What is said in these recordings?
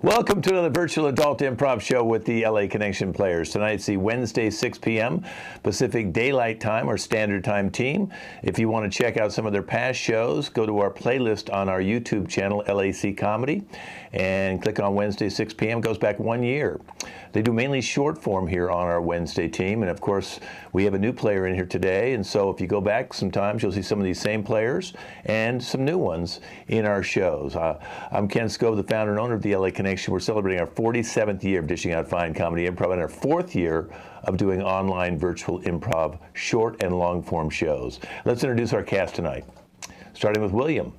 Welcome to another virtual adult improv show with the LA Connection players. Tonight's the Wednesday 6 p.m. Pacific Daylight Time or Standard Time team. If you want to check out some of their past shows, go to our playlist on our YouTube channel, LAC Comedy, and click on Wednesday 6 p.m. It goes back 1 year. They do mainly short form here on our Wednesday team, and of course, we have a new player in here today, and so if you go back sometimes, you'll see some of these same players and some new ones in our shows. I'm Ken Scove, the founder and owner of the LA Connection. We're celebrating our 47th year of dishing out fine comedy improv and our 4th year of doing online virtual improv short and long form shows. Let's introduce our cast tonight, starting with William.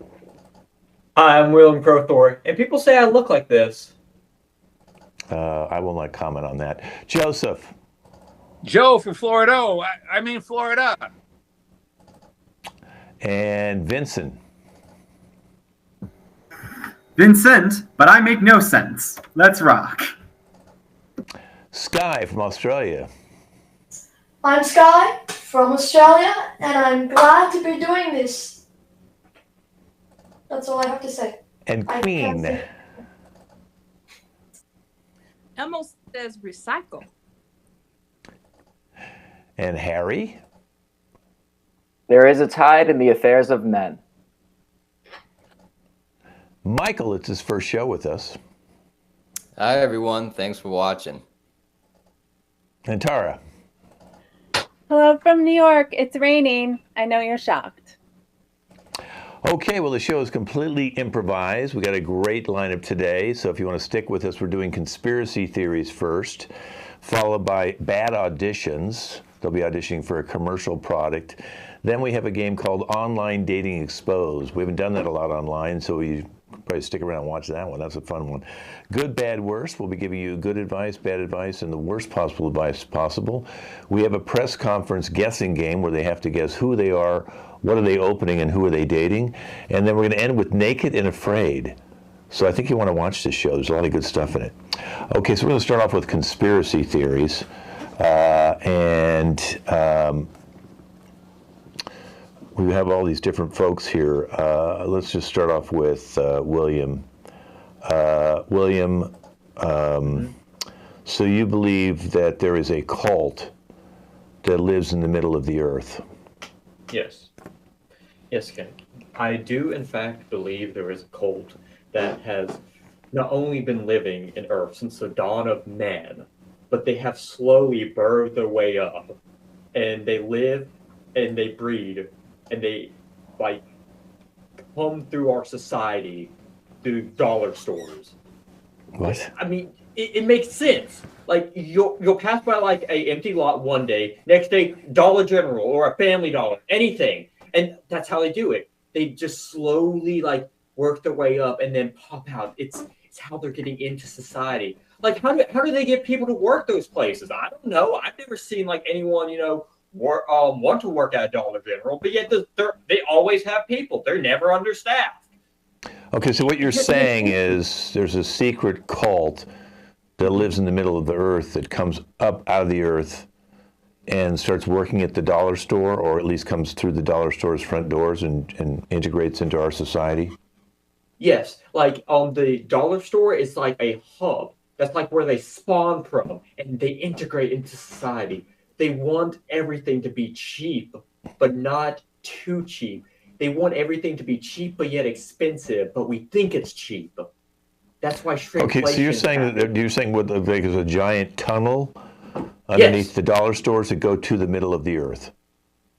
Hi, I'm William Crothor, and people say I look like this. I will not comment on that. Joseph. Joe from Florida. I mean Florida. And Vincent. Vincent, but I make no sense. Let's rock. Sky from Australia. I'm Sky from Australia, and I'm glad to be doing this. That's all I have to say. And Queen. Elmo says recycle. And Harry. There is a tide in the affairs of men. Michael, it's his first show with us. Hi, everyone. Thanks for watching. And Tara. Hello from New York. It's raining. I know you're shocked. Okay, well, the show is completely improvised. We got a great lineup today, so if you want to stick with us, we're doing conspiracy theories first, followed by bad auditions. They'll be auditioning for a commercial product. Then we have a game called Online Dating Exposed. We haven't done that a lot online, so you probably stick around and watch that one. That's a fun one. Good, bad, worst. We'll be giving you good advice, bad advice, and the worst possible advice possible. We have a press conference guessing game where they have to guess who they are, what are they opening, and who are they dating. And then we're going to end with Naked and Afraid. So I think you want to watch this show. There's a lot of good stuff in it. Okay, so we're going to start off with conspiracy theories. We have all these different folks here. Let's just start off with William. William, so you believe that there is a cult that lives in the middle of the earth? Yes. Yes, Ken. I do, in fact, believe there is a cult that has not only been living in Earth since the dawn of man, but they have slowly birthed their way up. And they live and they breed and they, like, come through our society through dollar stores. What? I mean, it makes sense. Like, you'll pass by, like, a empty lot one day, next day, Dollar General or a Family Dollar, anything. And that's how they do it. They just slowly, like, work their way up and then pop out. It's how they're getting into society. Like, how do they get people to work those places? I don't know. I've never seen, like, anyone, want to work at Dollar General, but yet they always have people. They're never understaffed. Okay, so what you're saying is there's a secret cult that lives in the middle of the earth that comes up out of the earth and starts working at the dollar store, or at least comes through the dollar store's front doors and integrates into our society? Yes, like the dollar store is like a hub. That's like where they spawn from and they integrate into society. They want everything to be cheap, but not too cheap. They want everything to be cheap, but yet expensive, but we think it's cheap. That's why shrinkflation. Okay, so you're saying that there's a giant tunnel underneath the dollar stores that go to the middle of the earth.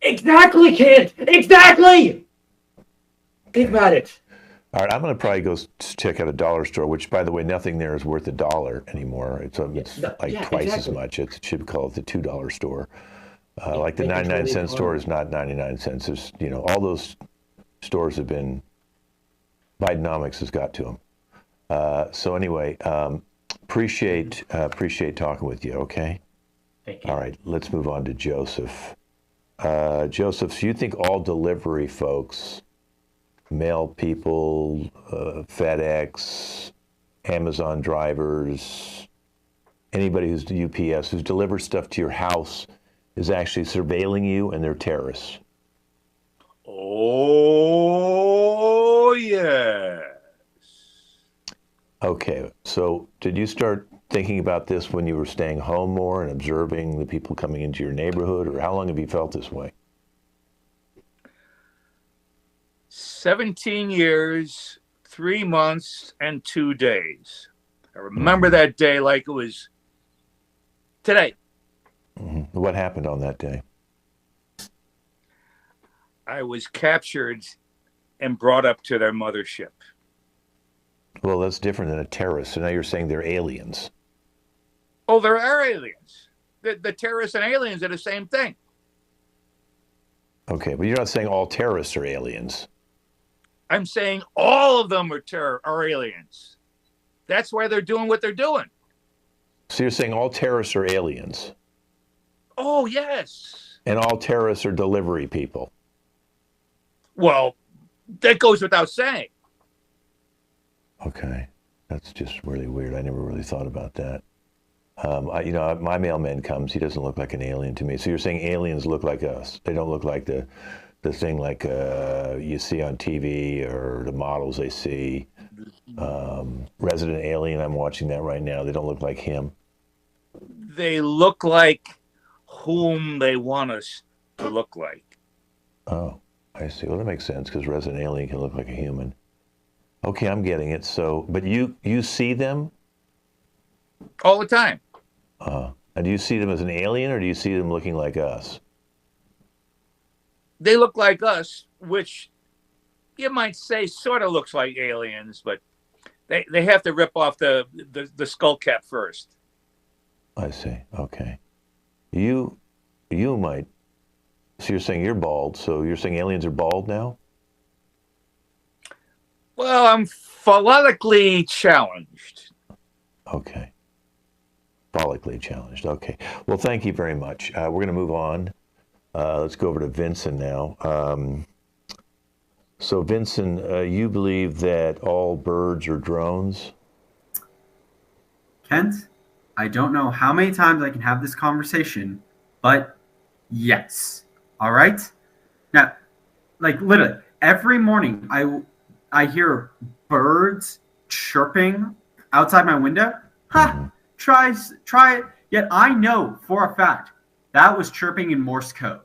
Exactly, kid. Exactly. Think about it. All right, I'm going to probably go check out a dollar store, which, by the way, nothing there is worth $1 anymore. It's twice as much. It should call it the $2 store. Like the 99-cent store is not 99 cents. There's, all those stores have been, Bidenomics has got to them. So anyway, appreciate talking with you, okay? Thank you. All right, let's move on to Joseph. Joseph, so you think all delivery folks, mail people, FedEx, Amazon drivers, anybody who's the UPS, who's delivers stuff to your house is actually surveilling you and they're terrorists? Oh, yes. Okay, so did you start thinking about this when you were staying home more and observing the people coming into your neighborhood, or how long have you felt this way? 17 years, 3 months, and 2 days. I remember that day like it was today. What happened on that day? I was captured and brought up to their mothership. Well, that's different than a terrorist. So now you're saying they're aliens. Oh, there are aliens. The terrorists and aliens are the same thing. Okay, but you're not saying all terrorists are aliens. I'm saying all of them are aliens. That's why they're doing what they're doing. So you're saying all terrorists are aliens. Oh, yes. And all terrorists are delivery people. Well, that goes without saying. Okay, that's just really weird. I never really thought about that. My mailman comes. He doesn't look like an alien to me. So you're saying aliens look like us? They don't look like the thing like you see on TV or the models they see. Resident Alien, I'm watching that right now. They don't look like him. They look like whom they want us to look like. Oh, I see. Well, that makes sense because Resident Alien can look like a human. Okay, I'm getting it. So, but you see them? All the time. And do you see them as an alien or do you see them looking like us? They look like us, which you might say sort of looks like aliens, but they have to rip off the skull cap first. I see. Okay. You might. So you're saying you're bald. So you're saying aliens are bald now? Well, I'm phallically challenged. Okay. Phallically challenged. Okay. Well, thank you very much. We're going to move on. Let's go over to Vincent now. So, Vincent, you believe that all birds are drones? Kent, I don't know how many times I can have this conversation, but yes. All right? Now, like literally, every morning I hear birds chirping outside my window. Ha! Try it. Yet I know for a fact that was chirping in Morse code.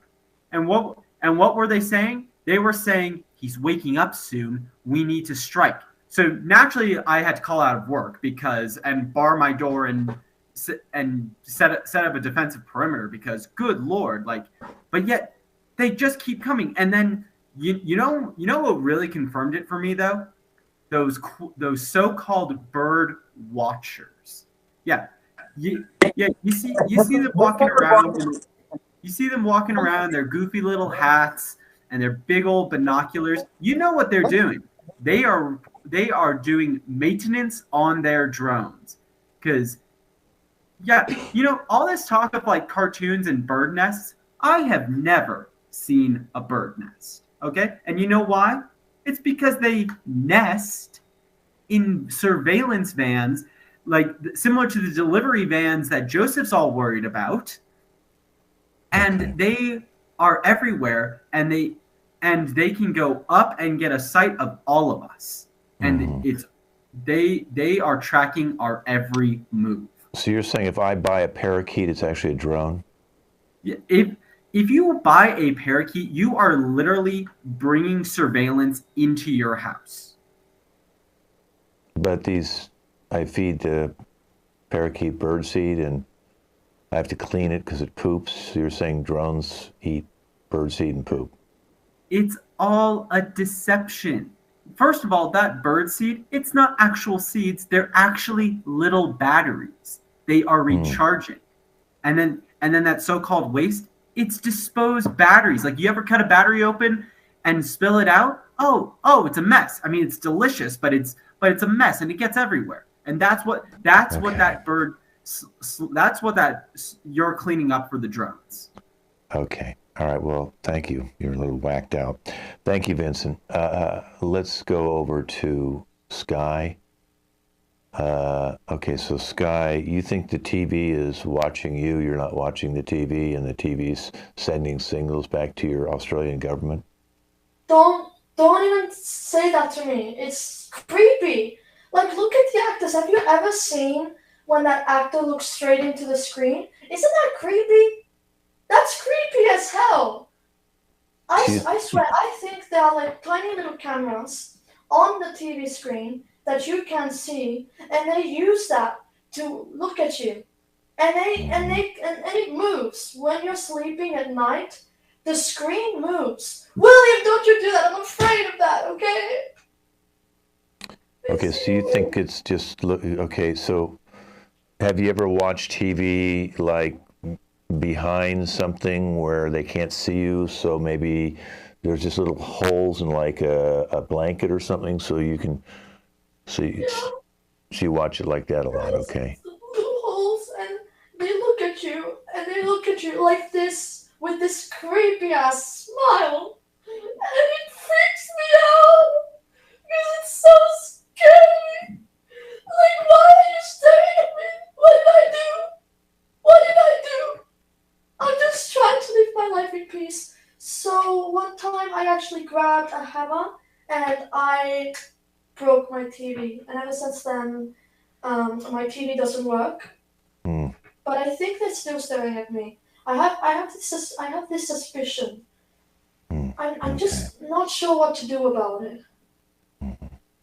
And what were they saying? They were saying he's waking up soon. We need to strike. So naturally, I had to call out of work and bar my door and set up a defensive perimeter because, good Lord, but yet they just keep coming. And then you know what really confirmed it for me though? Those so-called bird watchers. Yeah. You see them walking around. You see them walking around their goofy little hats and their big old binoculars. You know what they're doing. They are doing maintenance on their drones. Because, all this talk of like cartoons and bird nests, I have never seen a bird nest. Okay? And you know why? It's because they nest in surveillance vans, like similar to the delivery vans that Joseph's all worried about. And they are everywhere, and they can go up and get a sight of all of us. And they are tracking our every move. So you're saying if I buy a parakeet, it's actually a drone? If you buy a parakeet, you are literally bringing surveillance into your house. But I feed the parakeet birdseed and I have to clean it because it poops. So you're saying drones eat birdseed and poop? It's all a deception. First of all, that birdseed, it's not actual seeds. They're actually little batteries. They are recharging. And then that so-called waste, it's disposed batteries. Like, you ever cut a battery open and spill it out? Oh, it's a mess. I mean, it's delicious, but it's a mess and it gets everywhere. And that's what you're cleaning up for the drones. Okay. All right. Well, thank you. You're a little whacked out. Thank you, Vincent. Let's go over to Sky. Okay, so Sky, you think the TV is watching you? You're not watching the TV, and the TV's sending signals back to your Australian government? Don't even say that to me. It's creepy. Like, look at the actors. Have you ever seen when that actor looks straight into the screen? Isn't that creepy? That's creepy as hell. I swear, I think there are like tiny little cameras on the TV screen that you can see, and they use that to look at you. And it moves when you're sleeping at night. The screen moves. William, don't you do that. I'm afraid of that, okay? Okay, so you think it's just okay, so have you ever watched TV like behind something where they can't see you, so maybe there's just little holes in like a blanket or something, so you can see, so you watch it like that a lot, okay? Little holes, and they look at you, and they look at you like this with this creepy ass smile, and it freaks me out because it's so scary. Like, why are you staring at me? What did I do? What did I do? I'm just trying to live my life in peace. So one time I actually grabbed a hammer and I broke my TV, and ever since then, my TV doesn't work. Mm. But I think they're still staring at me. I have this suspicion. I'm just not sure what to do about it.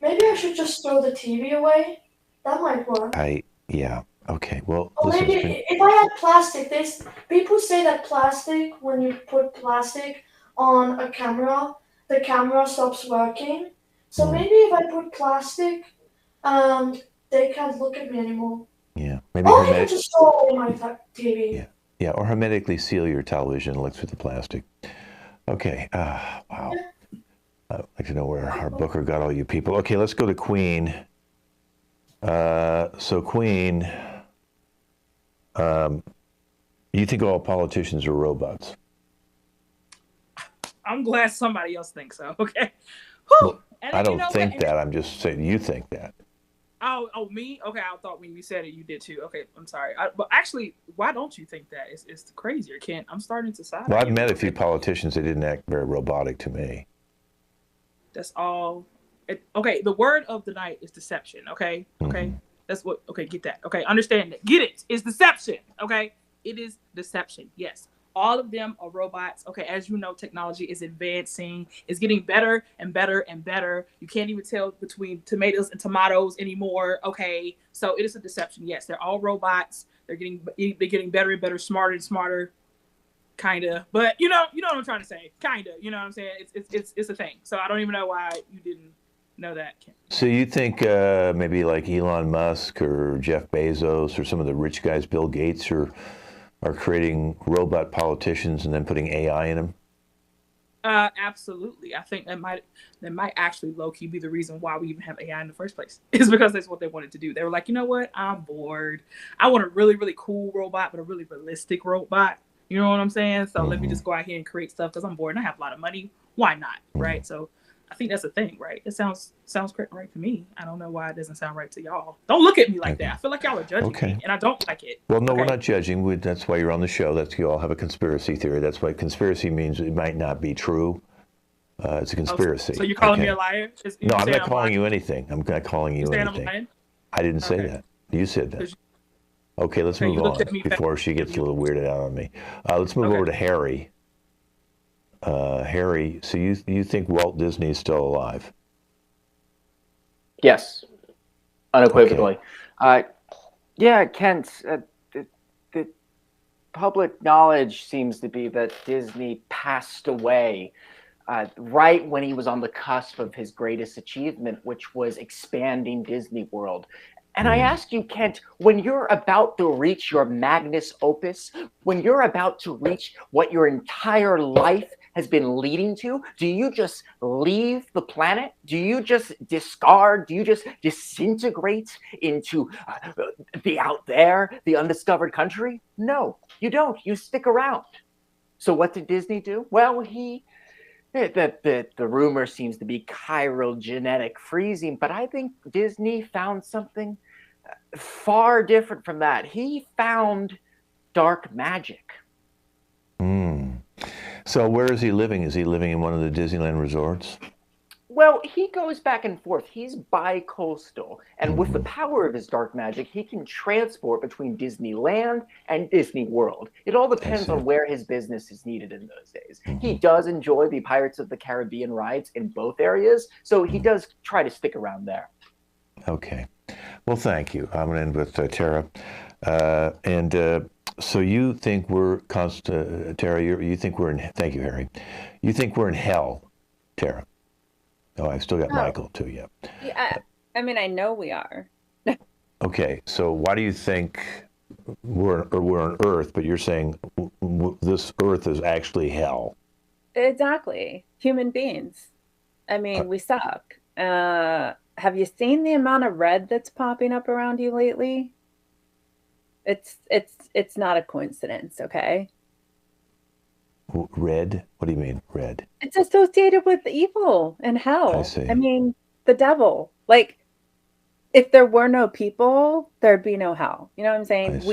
Maybe I should just throw the TV away. That might work. Yeah. Okay. Well, Or listen, maybe if I had plastic, people say that plastic, when you put plastic on a camera, the camera stops working. So maybe if I put plastic, they can't look at me anymore. yeah, maybe Or I can just throw away my TV. Yeah. Yeah, or hermetically seal your television and look through the plastic. Okay. Wow. I'd like to know where our booker got all you people. Okay, let's go to Queen. So Queen, you think all politicians are robots? I'm glad somebody else thinks so. Okay. Well, I don't think that. I'm just saying you think that. Oh, me? Okay, I thought when you said it, you did too. Okay, I'm sorry. But actually, why don't you think that? It's crazier, Kent. I'm starting to side. Well, I've met a few politicians that didn't act very robotic to me. That's all. Okay, the word of the night is deception. Okay, okay, that's what. Okay, get that. Okay, understand that. Get it? It's deception. Okay, it is deception. Yes, all of them are robots. Okay, as you know, technology is advancing. It's getting better and better and better. You can't even tell between tomatoes and tomatoes anymore. Okay, so it is a deception. Yes, they're all robots. They're getting better and better, smarter and smarter. Kinda, but you know what I'm trying to say. Kinda, you know what I'm saying. It's a thing. So I don't even know why you didn't know that. So you think maybe like Elon Musk or Jeff Bezos or some of the rich guys, Bill Gates, are creating robot politicians and then putting AI in them? Absolutely. I think that might actually low key be the reason why we even have AI in the first place. Is because that's what they wanted to do. They were like, you know what? I'm bored. I want a really, really cool robot, but a really realistic robot. You know what I'm saying? So let me just go out here and create stuff because I'm bored and I have a lot of money. Why not? Right? So I think that's a thing, right? It sounds correct, right to me. I don't know why it doesn't sound right to y'all. Don't look at me like that. I feel like y'all are judging me, and I don't like it. Well, no, we're not judging. That's why you're on the show. That's you all have a conspiracy theory. That's why conspiracy means it might not be true. It's a conspiracy. So you're calling me a liar? No, I'm not calling you anything. I'm not calling you anything. I didn't say that. You said that. Okay, let's move on before she gets a little weirded out on me. Let's move over to Harry. Harry, so you think Walt Disney is still alive? Yes, unequivocally. Okay. Yeah, Kent, the public knowledge seems to be that Disney passed away right when he was on the cusp of his greatest achievement, which was expanding Disney World. And I ask you, Kent, when you're about to reach your magnus opus, when you're about to reach what your entire life has been leading to, do you just leave the planet? Do you just discard? Do you just disintegrate into the out there, the undiscovered country? No, you don't. You stick around. So what did Disney do? Well, the rumor seems to be chiral genetic freezing, but I think Disney found something far different from that. He found dark magic. So where is he living? Is he living in one of the Disneyland resorts? Well, he goes back and forth. He's bi-coastal, and with the power of his dark magic, he can transport between Disneyland and Disney World. It all depends on where his business is needed in those days. He does enjoy the Pirates of the Caribbean rides in both areas, so he does try to stick around there. Okay. Well, thank you. I'm going to end with Tara. So you think we're Tara? You think we're in? Thank you, Harry. You think we're in hell, Tara? Oh, I've still got Michael too. Yeah. Yeah. I mean, I know we are. Okay. So why do you think we're on Earth? But you're saying this Earth is actually hell. Exactly. Human beings. I mean, we suck. Have you seen the amount of red that's popping up around you lately? It's not a coincidence, okay? Red? What do you mean, red? It's associated with evil and hell. I see. I mean, the devil. Like, if there were no people, there'd be no hell. You know what I'm saying?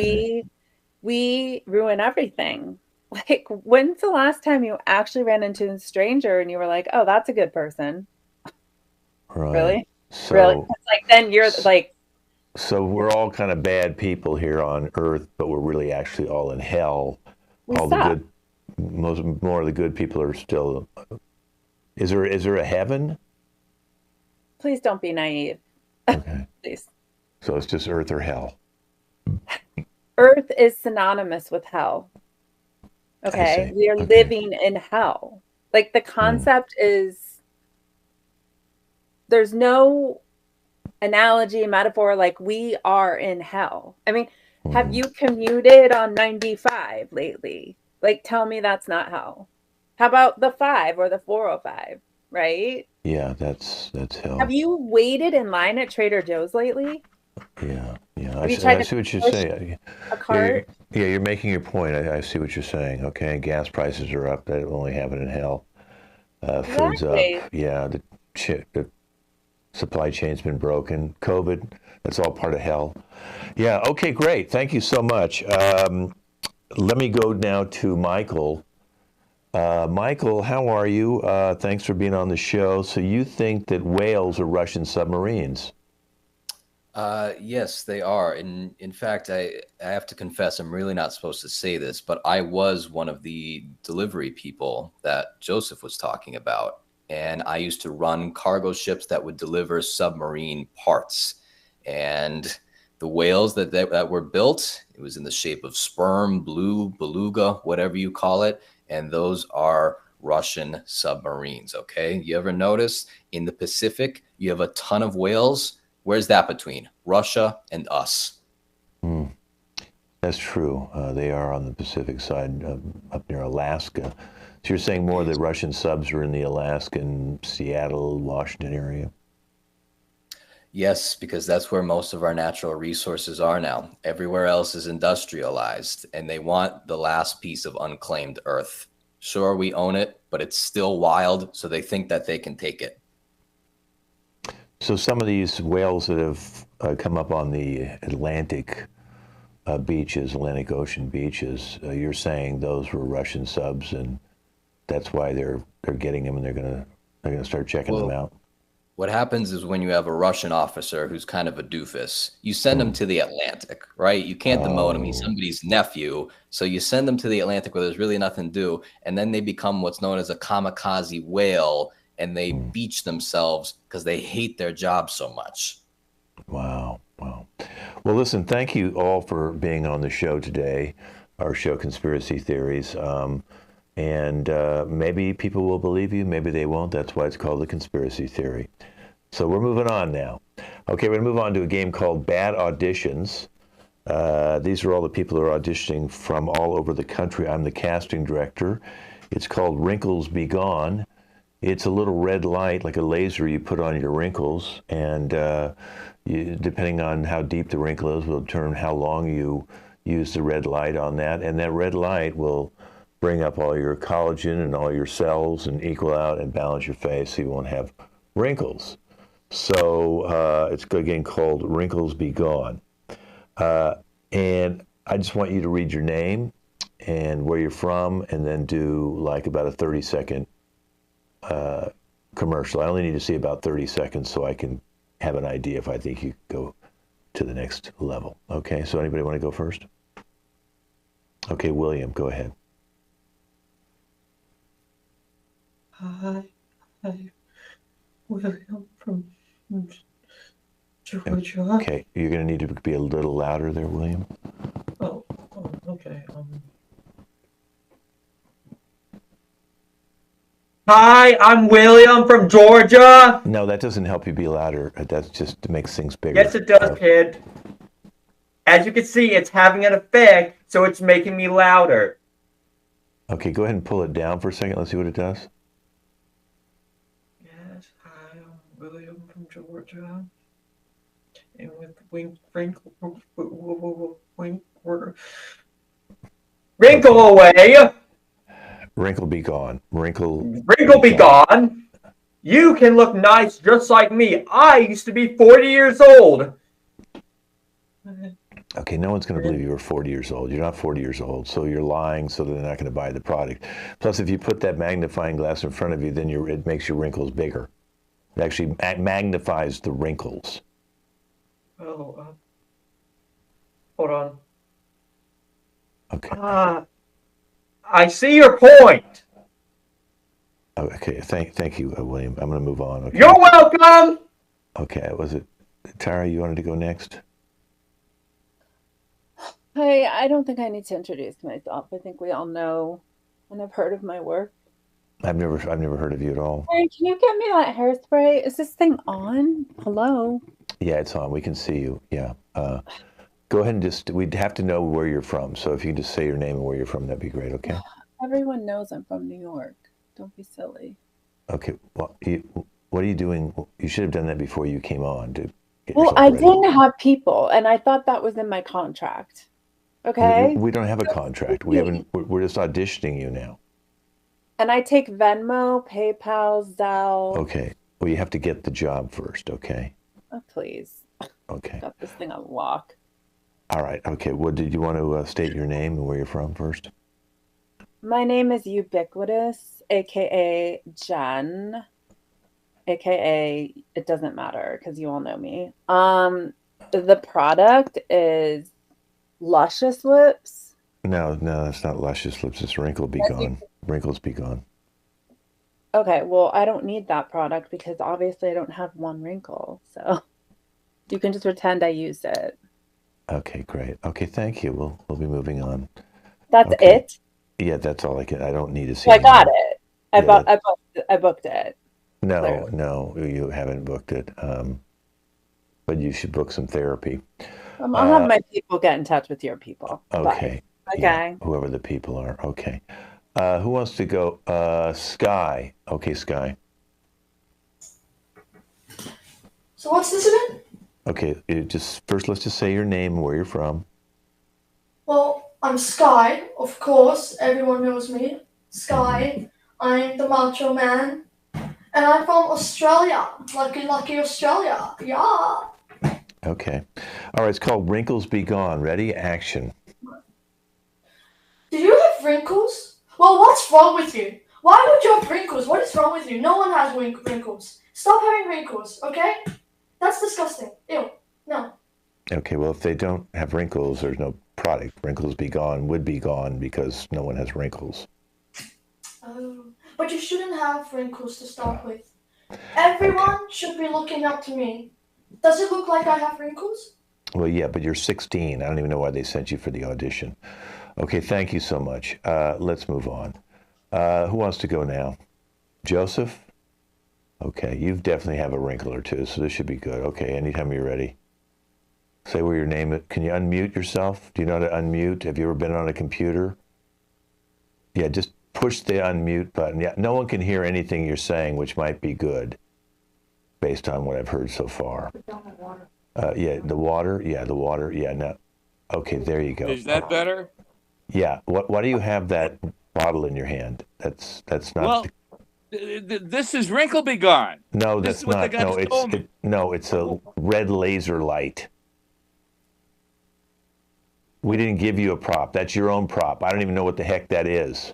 We ruin everything. Like, when's the last time you actually ran into a stranger and you were like, "Oh, that's a good person"? Right. Really? So, really? Like, then you're like. So we're all kind of bad people here on Earth, but we're really actually all in hell. All the good, more of the good people are still. Is there a heaven? Please don't be naive. Okay. Please. So it's just Earth or hell. Earth is synonymous with hell. Okay, we are living in hell. Like, the concept is, there's no analogy, metaphor, like, we are in hell. I mean, have you commuted on 95 lately? Like, tell me that's not hell. How about the 5 or the 405, right? Yeah, that's hell. Have you waited in line at Trader Joe's lately? Yeah. Have you tried I see what you're saying. A cart? Yeah, you're making your point. I see what you're saying. Okay, gas prices are up. That only happen in hell. Food's up. Yeah, the supply chain's been broken. COVID, that's all part of hell. Yeah, okay, great. Thank you so much. Let me go now to Michael. Michael, how are you? Thanks for being on the show. So you think that whales are Russian submarines? Yes, they are. In fact, I have to confess, I'm really not supposed to say this, but I was one of the delivery people that Joseph was talking about. And I used to run cargo ships that would deliver submarine parts. And the whales that were built, it was in the shape of sperm, blue, beluga, whatever you call it. And those are Russian submarines, okay? You ever notice in the Pacific, you have a ton of whales? Where's that between Russia and us? That's true. They are on the Pacific side, up near Alaska. So you're saying more of the Russian subs are in the Alaskan, Seattle, Washington area? Yes, because that's where most of our natural resources are now. Everywhere else is industrialized, and they want the last piece of unclaimed earth. Sure, we own it, but it's still wild, so they think that they can take it. So some of these whales that have come up on the Atlantic beaches, Atlantic Ocean beaches, you're saying those were Russian subs, and that's why they're getting them, and they're gonna start checking them out. What happens is when you have a Russian officer who's kind of a doofus, you send him to the Atlantic, right? You can't demote him. He's somebody's nephew. So you send them to the Atlantic where there's really nothing to do. And then they become what's known as a kamikaze whale, and they beach themselves because they hate their job so much. Wow. Well, listen, thank you all for being on the show today, our show Conspiracy Theories. And maybe people will believe you, maybe they won't. That's why it's called a conspiracy theory. So we're moving on now. Okay, we're going to move on to a game called Bad Auditions. These are all the people who are auditioning from all over the country. I'm the casting director. It's called Wrinkles Be Gone. It's a little red light, like a laser you put on your wrinkles. And depending on how deep the wrinkle is, will determine how long you use the red light on that. And that red light will bring up all your collagen and all your cells and equal out and balance your face so you won't have wrinkles. So it's a game called Wrinkles Be Gone. And I just want you to read your name and where you're from, and then do like about a 30-second commercial. I only need to see about 30 seconds so I can have an idea if I think you go to the next level. Okay, so anybody want to go first? Okay, William, go ahead. Hi, William from Georgia. Okay, you're going to need to be a little louder there, William. Oh, okay. Hi, I'm William from Georgia. No, that doesn't help you be louder. That just makes things bigger. Yes, it does, kid. As you can see, it's having an effect, so it's making me louder. Okay, go ahead and pull it down for a second. Let's see what it does. Yes, hi, I'm William from Georgia. And with wrinkle away. Wrinkle be gone. Wrinkle be gone. You can look nice just like me. I used to be 40 years old. Okay, no one's going to believe you were 40 years old. You're not 40 years old, so you're lying so that they're not going to buy the product. Plus, if you put that magnifying glass in front of you, then it makes your wrinkles bigger. It actually magnifies the wrinkles. Oh, hold on. Okay. I see your point. Okay, thank you, William. I'm going to move on. Okay. You're welcome. Okay, was it Tara? You wanted to go next? Hey, I don't think I need to introduce myself. I think we all know and have heard of my work. I've never heard of you at all. Hey, can you get me that hairspray? Is this thing on? Hello? Yeah, it's on. We can see you. Yeah. Go ahead and we'd have to know where you're from. So if you can just say your name and where you're from, that'd be great, okay? Everyone knows I'm from New York. Don't be silly. Okay. Well, what are you doing? You should have done that before you came on to get Well, yourself I ready. didn't have people, and I thought that was in my contract. Okay? We don't have a contract. We're just auditioning you now. And I take Venmo, PayPal, Zelle. Okay. Well, you have to get the job first, okay? Oh, please. Okay. Got this thing on lock. All right. Okay. Well, did you want to state your name and where you're from first? My name is Ubiquitous, aka Jen, aka it doesn't matter because you all know me. The product is Luscious Lips. No, that's not Luscious Lips. It's Wrinkle Be Gone. Wrinkles Be Gone. Okay, well, I don't need that product because obviously I don't have one wrinkle. So you can just pretend I used it. Okay, great. Okay, thank you. We'll be moving on. That's Okay. it? Yeah, that's all I can. I don't need to see. So I got anymore. it. Yeah, I booked it. No, Clearly. no, you haven't booked it. But you should book some therapy. I'll have my people get in touch with your people. Okay. Bye. Okay. Yeah, whoever the people are. Okay. Who wants to go? Sky. Okay, Sky. So what's this again? Okay, first let's just say your name and where you're from. Well, I'm Sky, of course. Everyone knows me. Sky. I'm the Macho Man. And I'm from Australia. Lucky Australia. Yeah. Okay. All right, it's called Wrinkles Be Gone. Ready? Action. Do you have wrinkles? Well, what's wrong with you? Why would you have wrinkles? What is wrong with you? No one has wrinkles. Stop having wrinkles, okay? That's disgusting. Ew. No. Okay, well, if they don't have wrinkles, there's no product. Wrinkles Be Gone would be gone because no one has wrinkles. Oh, but you shouldn't have wrinkles to start with. Everyone should be looking up to me. Does it look like I have wrinkles? Well, yeah, but you're 16. I don't even know why they sent you for the audition. Okay, thank you so much. Let's move on. Who wants to go now? Joseph? Okay, you definitely have a wrinkle or two, so this should be good. Okay, anytime you're ready. Say where your name is. Can you unmute yourself? Do you know how to unmute? Have you ever been on a computer? Yeah, just push the unmute button. Yeah, no one can hear anything you're saying, which might be good based on what I've heard so far. Yeah, the water. Yeah, the water. Yeah, no. Okay, there you go. Is that better? Yeah. Why do you have that bottle in your hand? That's not. Well, this is Wrinkle Be Gone. No, This that's is what the not. guys told me. No, it's a red laser light. We didn't give you a prop. That's your own prop. I don't even know what the heck that is.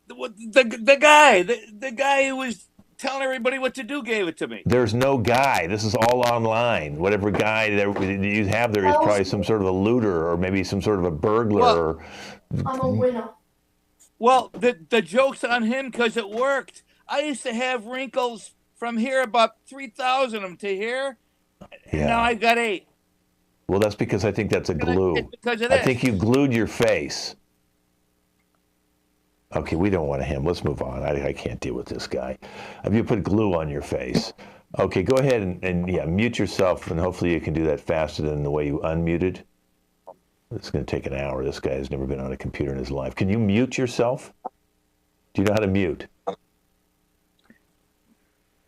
The guy who was telling everybody what to do gave it to me. There's no guy. This is all online. Whatever guy that you have there is probably some sort of a looter or maybe some sort of a burglar. I'm a winner. Well, the joke's on him because it worked. I used to have wrinkles from here about 3,000 of them to here. And now I got 8. Well, that's because I think that's a glue. It's because of I this. think you glued your face. Okay, we don't want him. Let's move on. I can't deal with this guy. Have you put glue on your face? Okay, go ahead and mute yourself, and hopefully you can do that faster than the way you unmuted. It's going to take an hour. This guy has never been on a computer in his life. Can you mute yourself? Do you know how to mute?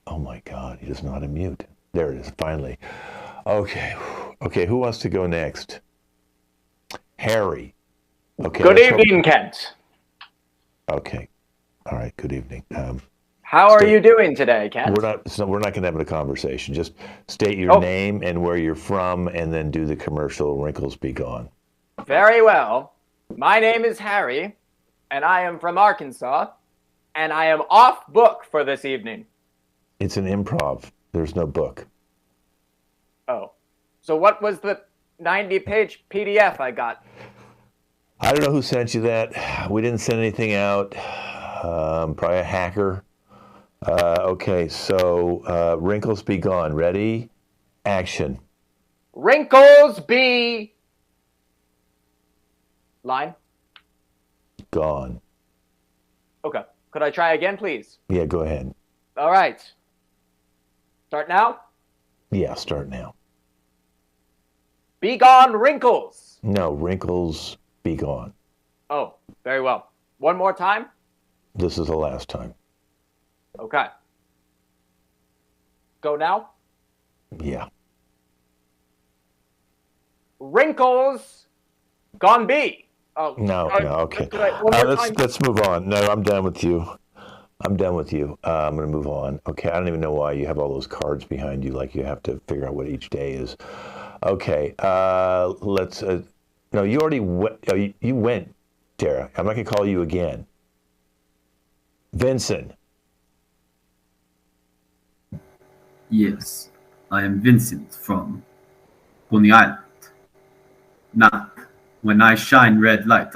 Oh my God, he doesn't know how to mute. There it is, finally. Okay, who wants to go next? Harry. Okay. Good evening, Kent. Okay. All right. Good evening. How are you doing today, Kent? We're not going to have a conversation. Just state your name and where you're from, and then do the commercial. Wrinkles be gone. Very well. My name is Harry, and I am from Arkansas, and I am off book for this evening. It's an improv. There's no book. Oh. So what was the 90-page PDF I got? I don't know who sent you that. We didn't send anything out. Probably a hacker. Okay, so wrinkles be gone. Ready? Action. Wrinkles be... Line? Gone. Okay. Could I try again, please? Yeah, go ahead. All right. Start now? Yeah, start now. Be gone, wrinkles. No, wrinkles be gone. Oh, very well. One more time? This is the last time. Okay. Go now? Yeah. Wrinkles gone be. Oh, No, okay. Let's move on. No, I'm done with you. I'm done with you. I'm going to move on. Okay, I don't even know why you have all those cards behind you, like you have to figure out what each day is. Okay, let's... no, you already went. You went, Tara. I'm not going to call you again. Vincent. Yes, I am Vincent from Coney Island. Now, when I shine red light,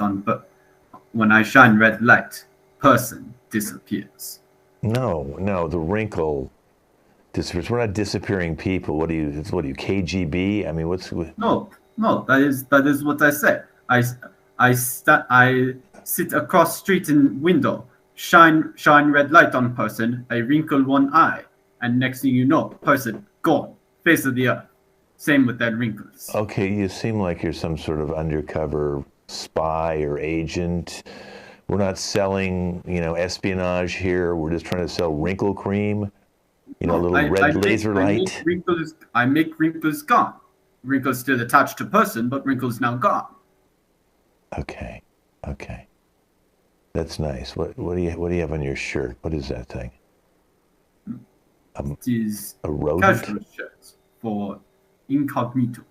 person disappears. No, the wrinkle disappears. We're not disappearing people. What are you, KGB? I mean, No, that is what I said. I sit across street in window, shine red light on person, I wrinkle one eye, and next thing you know, person gone, face of the earth. Same with that wrinkles. Okay, you seem like you're some sort of undercover spy or agent. We're not selling, espionage here. We're just trying to sell wrinkle cream, laser light. I make wrinkles gone. Wrinkles still attached to person, but wrinkles now gone. Okay. That's nice. What do you have on your shirt? What is that thing? It is a rodent? Casual shirt for incognito.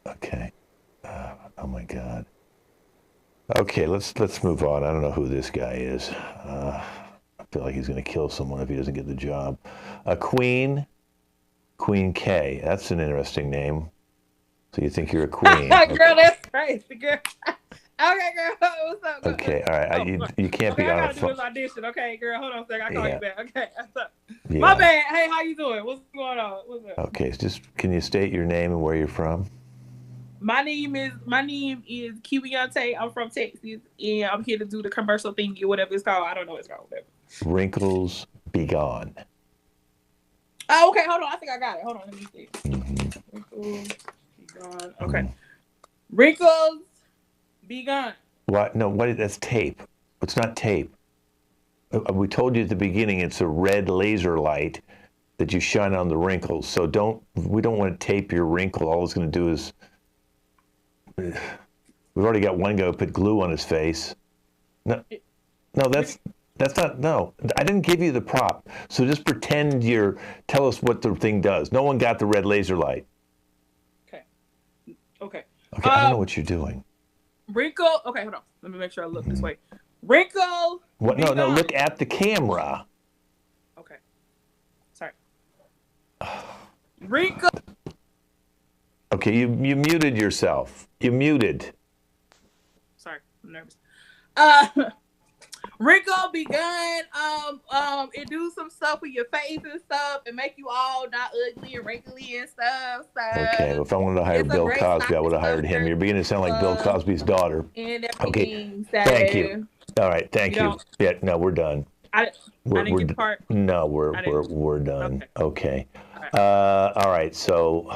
Okay. Oh my God. Okay, let's move on. I don't know who this guy is. I feel like he's going to kill someone if he doesn't get the job. Queen K. That's an interesting name. So you think you're a queen? Girl, that's crazy, girl. Okay, girl, what's up? Okay, all right. You can't be on I a gotta do phone. this audition. Okay, girl, hold on a second. I call you back. Okay, what's up? Yeah. My bad. Hey, how you doing? What's going on? What's up? Okay, so can you state your name and where you're from? My name is Beyonce. I'm from Texas, and I'm here to do the commercial thingy, whatever it's called. I don't know what it's called. Whatever. Wrinkles be gone. Oh, okay. Hold on. I think I got it. Hold on. Let me see. Mm-hmm. Wrinkles be gone. Okay. Wrinkles be gone. What? No. What? That's tape. It's not tape. We told you at the beginning. It's a red laser light that you shine on the wrinkles. So we don't want to tape your wrinkle. All it's going to do is. We've already got one guy who put glue on his face. No, that's not. No, I didn't give you the prop. So just pretend tell us what the thing does. No one got the red laser light. Okay. I don't know what you're doing. Wrinkle. Okay, hold on. Let me make sure I look this way. Wrinkle. What? No. Look at the camera. Okay. Wrinkle. Okay, you muted yourself. You muted. Sorry, I'm nervous. Wrinkle be gone. It do some stuff with your face and stuff, and make you all not ugly and wrinkly and stuff. So Okay, well, if I wanted to hire it's a Bill great Cosby, I would have hired him. stopper. You're beginning to sound like Bill Cosby's daughter. And Okay, everything. So thank you. All right, thank you. don't- Yeah, no, we're done. I didn't get part. No, we're I didn't. done. Okay. Alright. All right. So,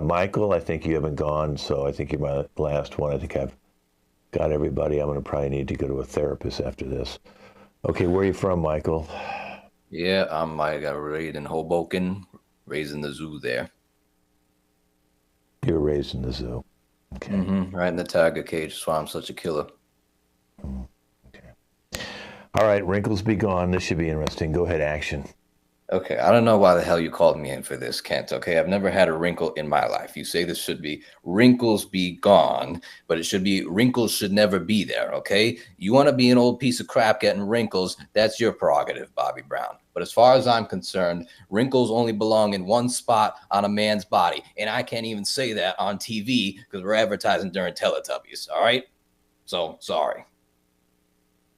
Michael, I think you haven't gone. So I think you're my last one. I think I've got everybody. I'm going to probably need to go to a therapist after this. Okay, where are you from, Michael? Yeah, I got raised in Hoboken, raised in the zoo there. You were raised in the zoo. Okay. Right in the tiger cage. That's why I'm such a killer. Okay. All right, wrinkles be gone. This should be interesting. Go ahead, action. Okay, I don't know why the hell you called me in for this, Kent. Okay, I've never had a wrinkle in my life. You say this should be wrinkles be gone, but it should be wrinkles should never be there, okay? You want to be an old piece of crap getting wrinkles, that's your prerogative, Bobby Brown. But as far as I'm concerned, wrinkles only belong in one spot on a man's body. And I can't even say that on TV because we're advertising during Teletubbies, all right? So, sorry.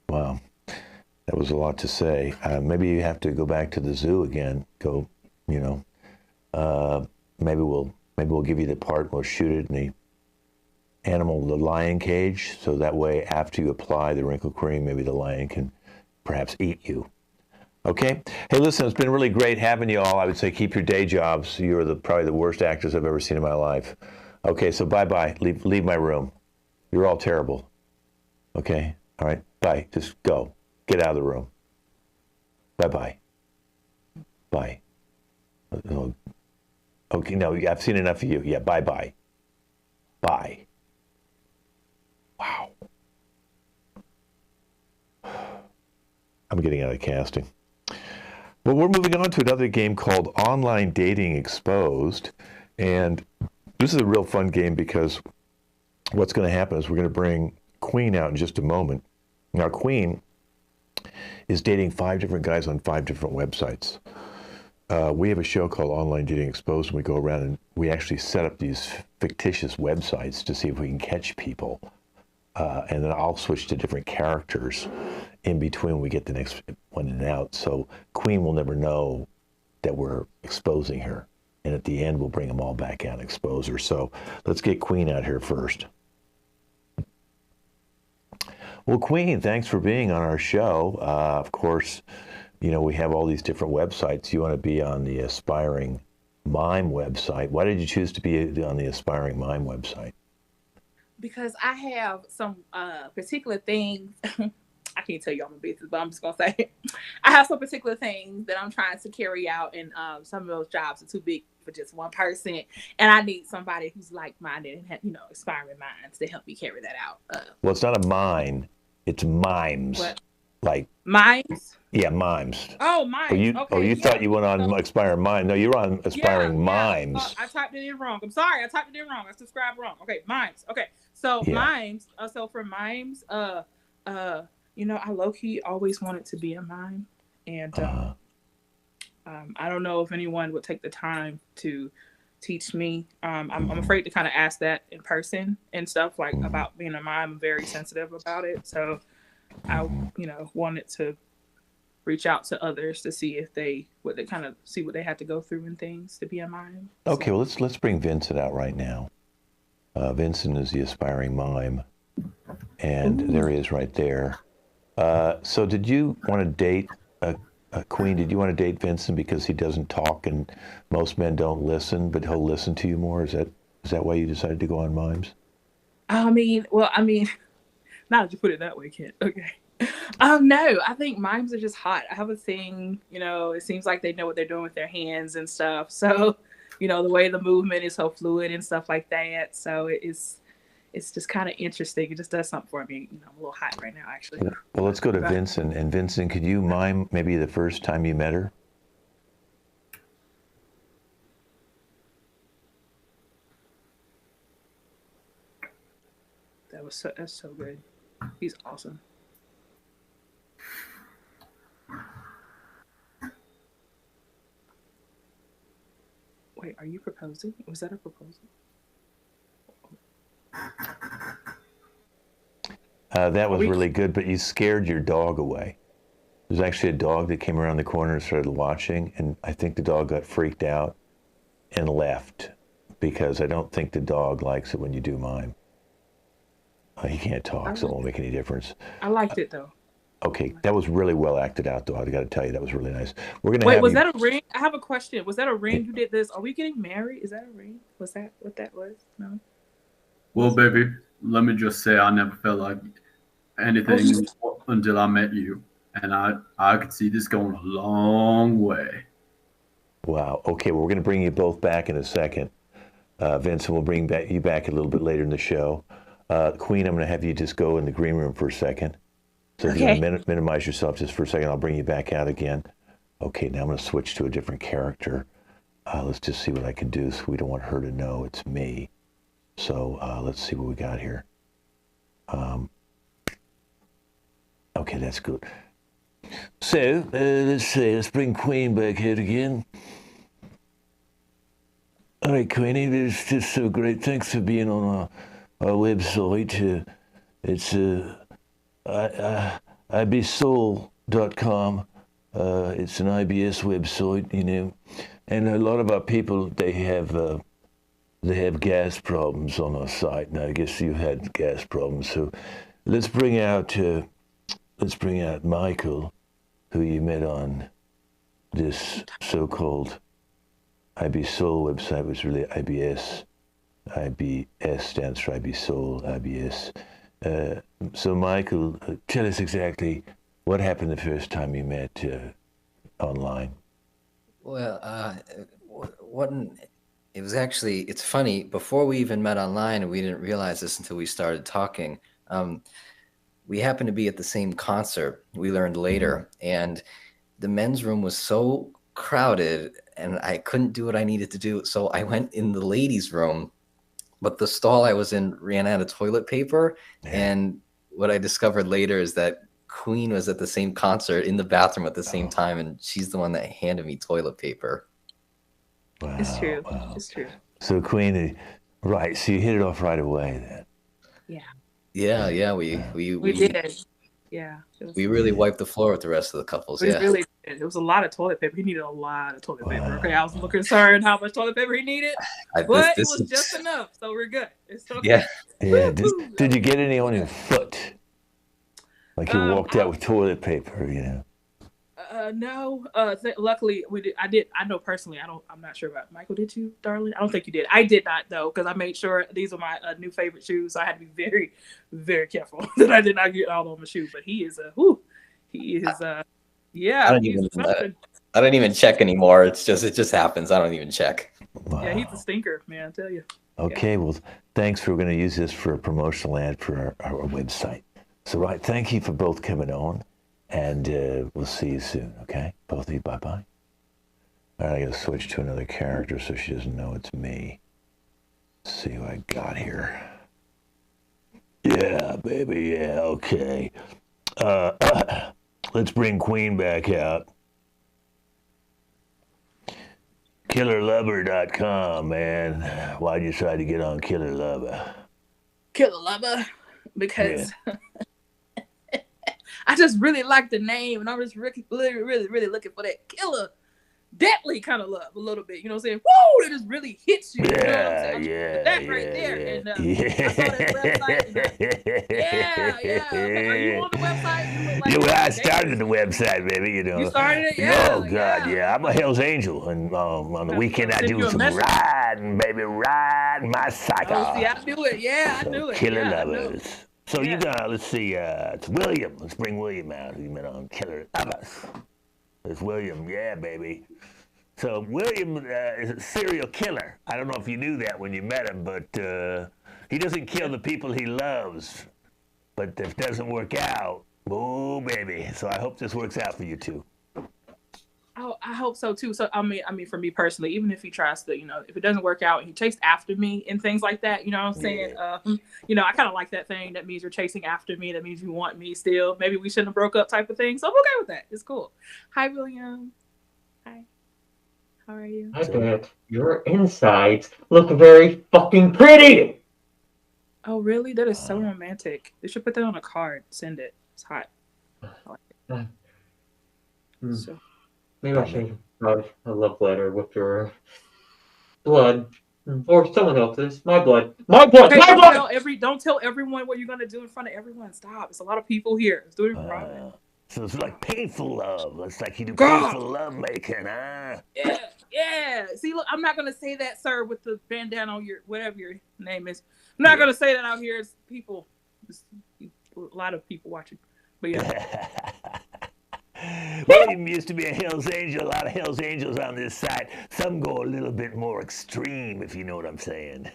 Wow. That was a lot to say. Maybe you have to go back to the zoo again. Go, maybe we'll give you the part. We'll shoot it in the lion cage. So that way, after you apply the wrinkle cream, maybe the lion can perhaps eat you. Okay. Hey, listen, it's been really great having you all. I would say keep your day jobs. You're probably the worst actors I've ever seen in my life. Okay. So bye. Leave my room. You're all terrible. Okay. All right. Bye. Just go. Get out of the room. Bye-bye. Bye. Okay, no, I've seen enough of you. Yeah, bye-bye. Bye. Wow. I'm getting out of casting. Well, we're moving on to another game called Online Dating Exposed. And this is a real fun game because what's going to happen is we're going to bring Queen out in just a moment. Now, Queen is dating 5 different guys on 5 different websites. We have a show called Online Dating Exposed, and we go around and we actually set up these fictitious websites to see if we can catch people. And then I'll switch to different characters in between when we get the next one in and out. So Queen will never know that we're exposing her. And at the end, we'll bring them all back out and expose her. So let's get Queen out here first. Well, Queen, thanks for being on our show. Of course, we have all these different websites. You want to be on the Aspiring Mime website. Why did you choose to be on the Aspiring Mime website? Because I have some particular things. I can't tell you all my business, but I'm just going to say I have some particular things that I'm trying to carry out, and some of those jobs are too big for just one person, and I need somebody who's like-minded and have, aspiring minds to help me carry that out. Well, it's not a mine, it's mimes. What? Like mimes? Yeah, mimes. Oh, mimes. You thought you went on Aspiring Mime. No, you're on Aspiring Mimes. I typed it in wrong. I'm sorry, I typed it in wrong. I subscribed wrong. Okay, mimes. Okay, so mimes. So for mimes, I low-key always wanted to be a mime, and I don't know if anyone would take the time to teach me. I'm afraid to kind of ask that in person and stuff about being a mime. I'm very sensitive about it, so I wanted to reach out to others to see if they kind of see what they had to go through and things to be a mime. Okay, well let's bring Vincent out right now. Vincent is the Aspiring Mime, and there he is right there. So did you want to date Queen? Did you want to date Vincent because he doesn't talk and most men don't listen, but he'll listen to you more? Is that why you decided to go on Mimes? I mean, now that you put it that way, Kent. Okay. No, I think mimes are just hot. I have a thing, it seems like they know what they're doing with their hands and stuff. So, the way the movement is so fluid and stuff like that. So it's just kind of interesting. It just does something for me. I'm a little hot right now, actually. Well, let's go to Vincent. And Vincent, could you mime maybe the first time you met her? That's so good. He's awesome. Wait, are you proposing? Was that a proposal? That was really good, but you scared your dog away. There's actually a dog that came around the corner and started watching, and I think the dog got freaked out and left because I don't think the dog likes it when you do mime. He can't talk, so it won't make any difference. I liked it though. Okay, that was really well acted out, though. I got to tell you, that was really nice. We're gonna Wait, have was you... that a ring? I have a question. Was that a ring? You did this? Are we getting married? Is that a ring? Was that what that was? No. Well, baby, let me just say I never felt like anything until I met you, and I could see this going a long way. Wow. Okay, well, we're going to bring you both back in a second. Vincent, we'll bring you back a little bit later in the show. Queen, I'm going to have you just go in the green room for a second. So if you want to minimize yourself just for a second, I'll bring you back out again. Okay, now I'm going to switch to a different character. Let's just see what I can do so we don't want her to know it's me. So let's see what we got here. Okay, that's good. So, let's see, let's bring Queen back here again. All right, Queenie, it's just so great. Thanks for being on our website. It's ibsoul.com. It's an IBS website, you know. And a lot of our people, they have gas problems on our site. And I guess you had gas problems. So let's bring out Michael, who you met on this so-called IB Soul website, which is really IBS. IBS stands for IB Soul, IBS. So Michael, tell us exactly what happened the first time you met online. Well, it was actually, it's funny, before we even met online, and we didn't realize this until we started talking, we happened to be at the same concert, we learned later, and the men's room was so crowded and I couldn't do what I needed to do. So I went in the ladies' room, but the stall I was in ran out of toilet paper. And what I discovered later is that Queen was at the same concert in the bathroom at the same time, and she's the one that handed me toilet paper. Wow, It's true. wow. It's true. So Queen, right, so you hit it off right away then. Yeah, we did. Yeah. We really wiped the floor with the rest of the couples. It really did. It was a lot of toilet paper. He needed a lot of toilet paper. Okay, I was a little concerned how much toilet paper he needed, but it was just enough, so we're good. It's okay. Yeah. Did you get any on your foot? Like you walked out with toilet paper, you know? No. Luckily, we did. I know personally. I'm not sure about Michael. Did you, darling? I don't think you did. I did not, though, because I made sure these are my new favorite shoes. So I had to be very, very careful that I did not get all on my shoe. But he is yeah. I don't even check anymore. It just happens. I don't even check. Wow. Yeah, he's a stinker, man. I tell you. Okay, well, thanks. We're going to use this for a promotional ad for our website. So, right, thank you for both coming on. And we'll see you soon, okay? Both of you, bye-bye. All right, I got to switch to another character so she doesn't know it's me. Let's see who I got here. Yeah, baby, yeah, okay. Let's bring Queen back out. KillerLover.com, man. Why'd you decide to get on Killer Lover? Killer Lover? Because... Yeah. I just really like the name, and I'm just really looking for that killer, deadly kind of love a little bit. You know what I'm saying? Woo! It just really hits you. You know what I'm saying? That right there. And I saw that website. Are you on the website? I started the website, baby. You know. You started it? Yeah. Oh God, yeah. I'm a Hell's Angel, and on the weekend I do some riding, baby, riding my cycle. Oh, see, I knew it. Yeah, I knew it. Killer Lovers. So you got, let's see, it's William. Let's bring William out, who you met on Killer Lovers. It's William, yeah, baby. So William is a serial killer. I don't know if you knew that when you met him, but he doesn't kill the people he loves. But if it doesn't work out, oh, baby. So I hope this works out for you two. Oh, I hope so too. So I mean, for me personally, even if he tries to, if it doesn't work out and he chased after me and things like that, you know what I'm saying? Yeah. I kind of like that thing. That means you're chasing after me. That means you want me still. Maybe we shouldn't have broke up type of thing. So I'm okay with that. It's cool. Hi, William. Hi. How are you? I bet your insides look very fucking pretty. Oh, really? That is so romantic. They should put that on a card. Send it. It's hot. I like it. So, Maybe I should write a love letter with your blood. Or someone else's. My blood. My blood! okay, My blood! don't tell everyone what you're gonna do in front of everyone. Stop. It's a lot of people here. Let's do it in private. So it's like painful love. It's like you do God. painful love making, huh? Yeah. See, look, I'm not gonna say that, sir, with the bandana on your whatever your name is. I'm not gonna say that out here. It's people. It's a lot of people watching. But yeah. Well, he used to be a Hell's Angel. A lot of Hell's Angels on this side. Some go a little bit more extreme, if you know what I'm saying.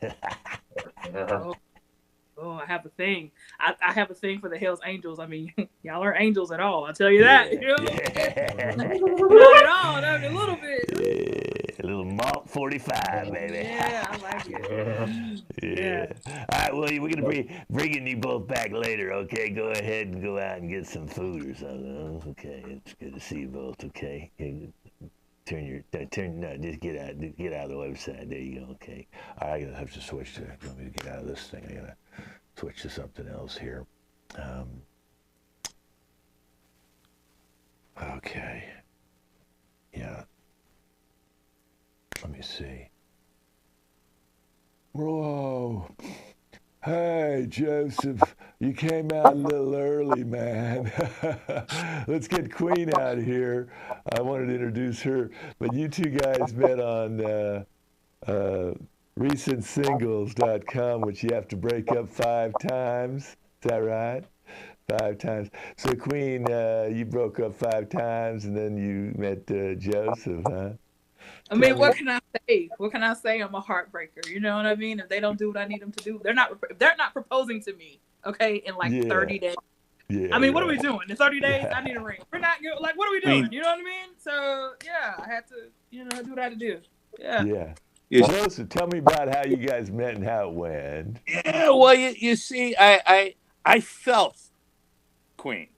Oh, I have a thing. I have a thing for the Hell's Angels. I mean, y'all are angels at all. I'll tell you that. You know? Not at all. Not a little bit. A little malt 45, baby. Yeah, I like it. Yeah. All right, well, we're going to be bringing you both back later, okay? Go ahead and go out and get some food or something. Okay, it's good to see you both, okay? Just get out of the website. There you go, okay? All right, I'm going to have to switch to, let me get out of this thing. I got to switch to something else here. Okay. Yeah. Let me see. Whoa. Hey, Joseph, you came out a little early, man. Let's get Queen out here. I wanted to introduce her, but you two guys met on recentsingles.com, which you have to break up 5 times. Is that right? 5 times. So, Queen, you broke up 5 times, and then you met Joseph, huh? I mean, what can I say? What can I say? I'm a heartbreaker. You know what I mean? If they don't do what I need them to do, they're not proposing to me, okay, in like 30 days. Yeah. I mean, what are we doing? In 30 days, I need a ring. We're not like, what are we doing? You know what I mean? So yeah, I had to, do what I had to do. Yeah. Yeah. Joseph, tell me about how you guys met and how it went. Yeah, well, you see, I felt Queen.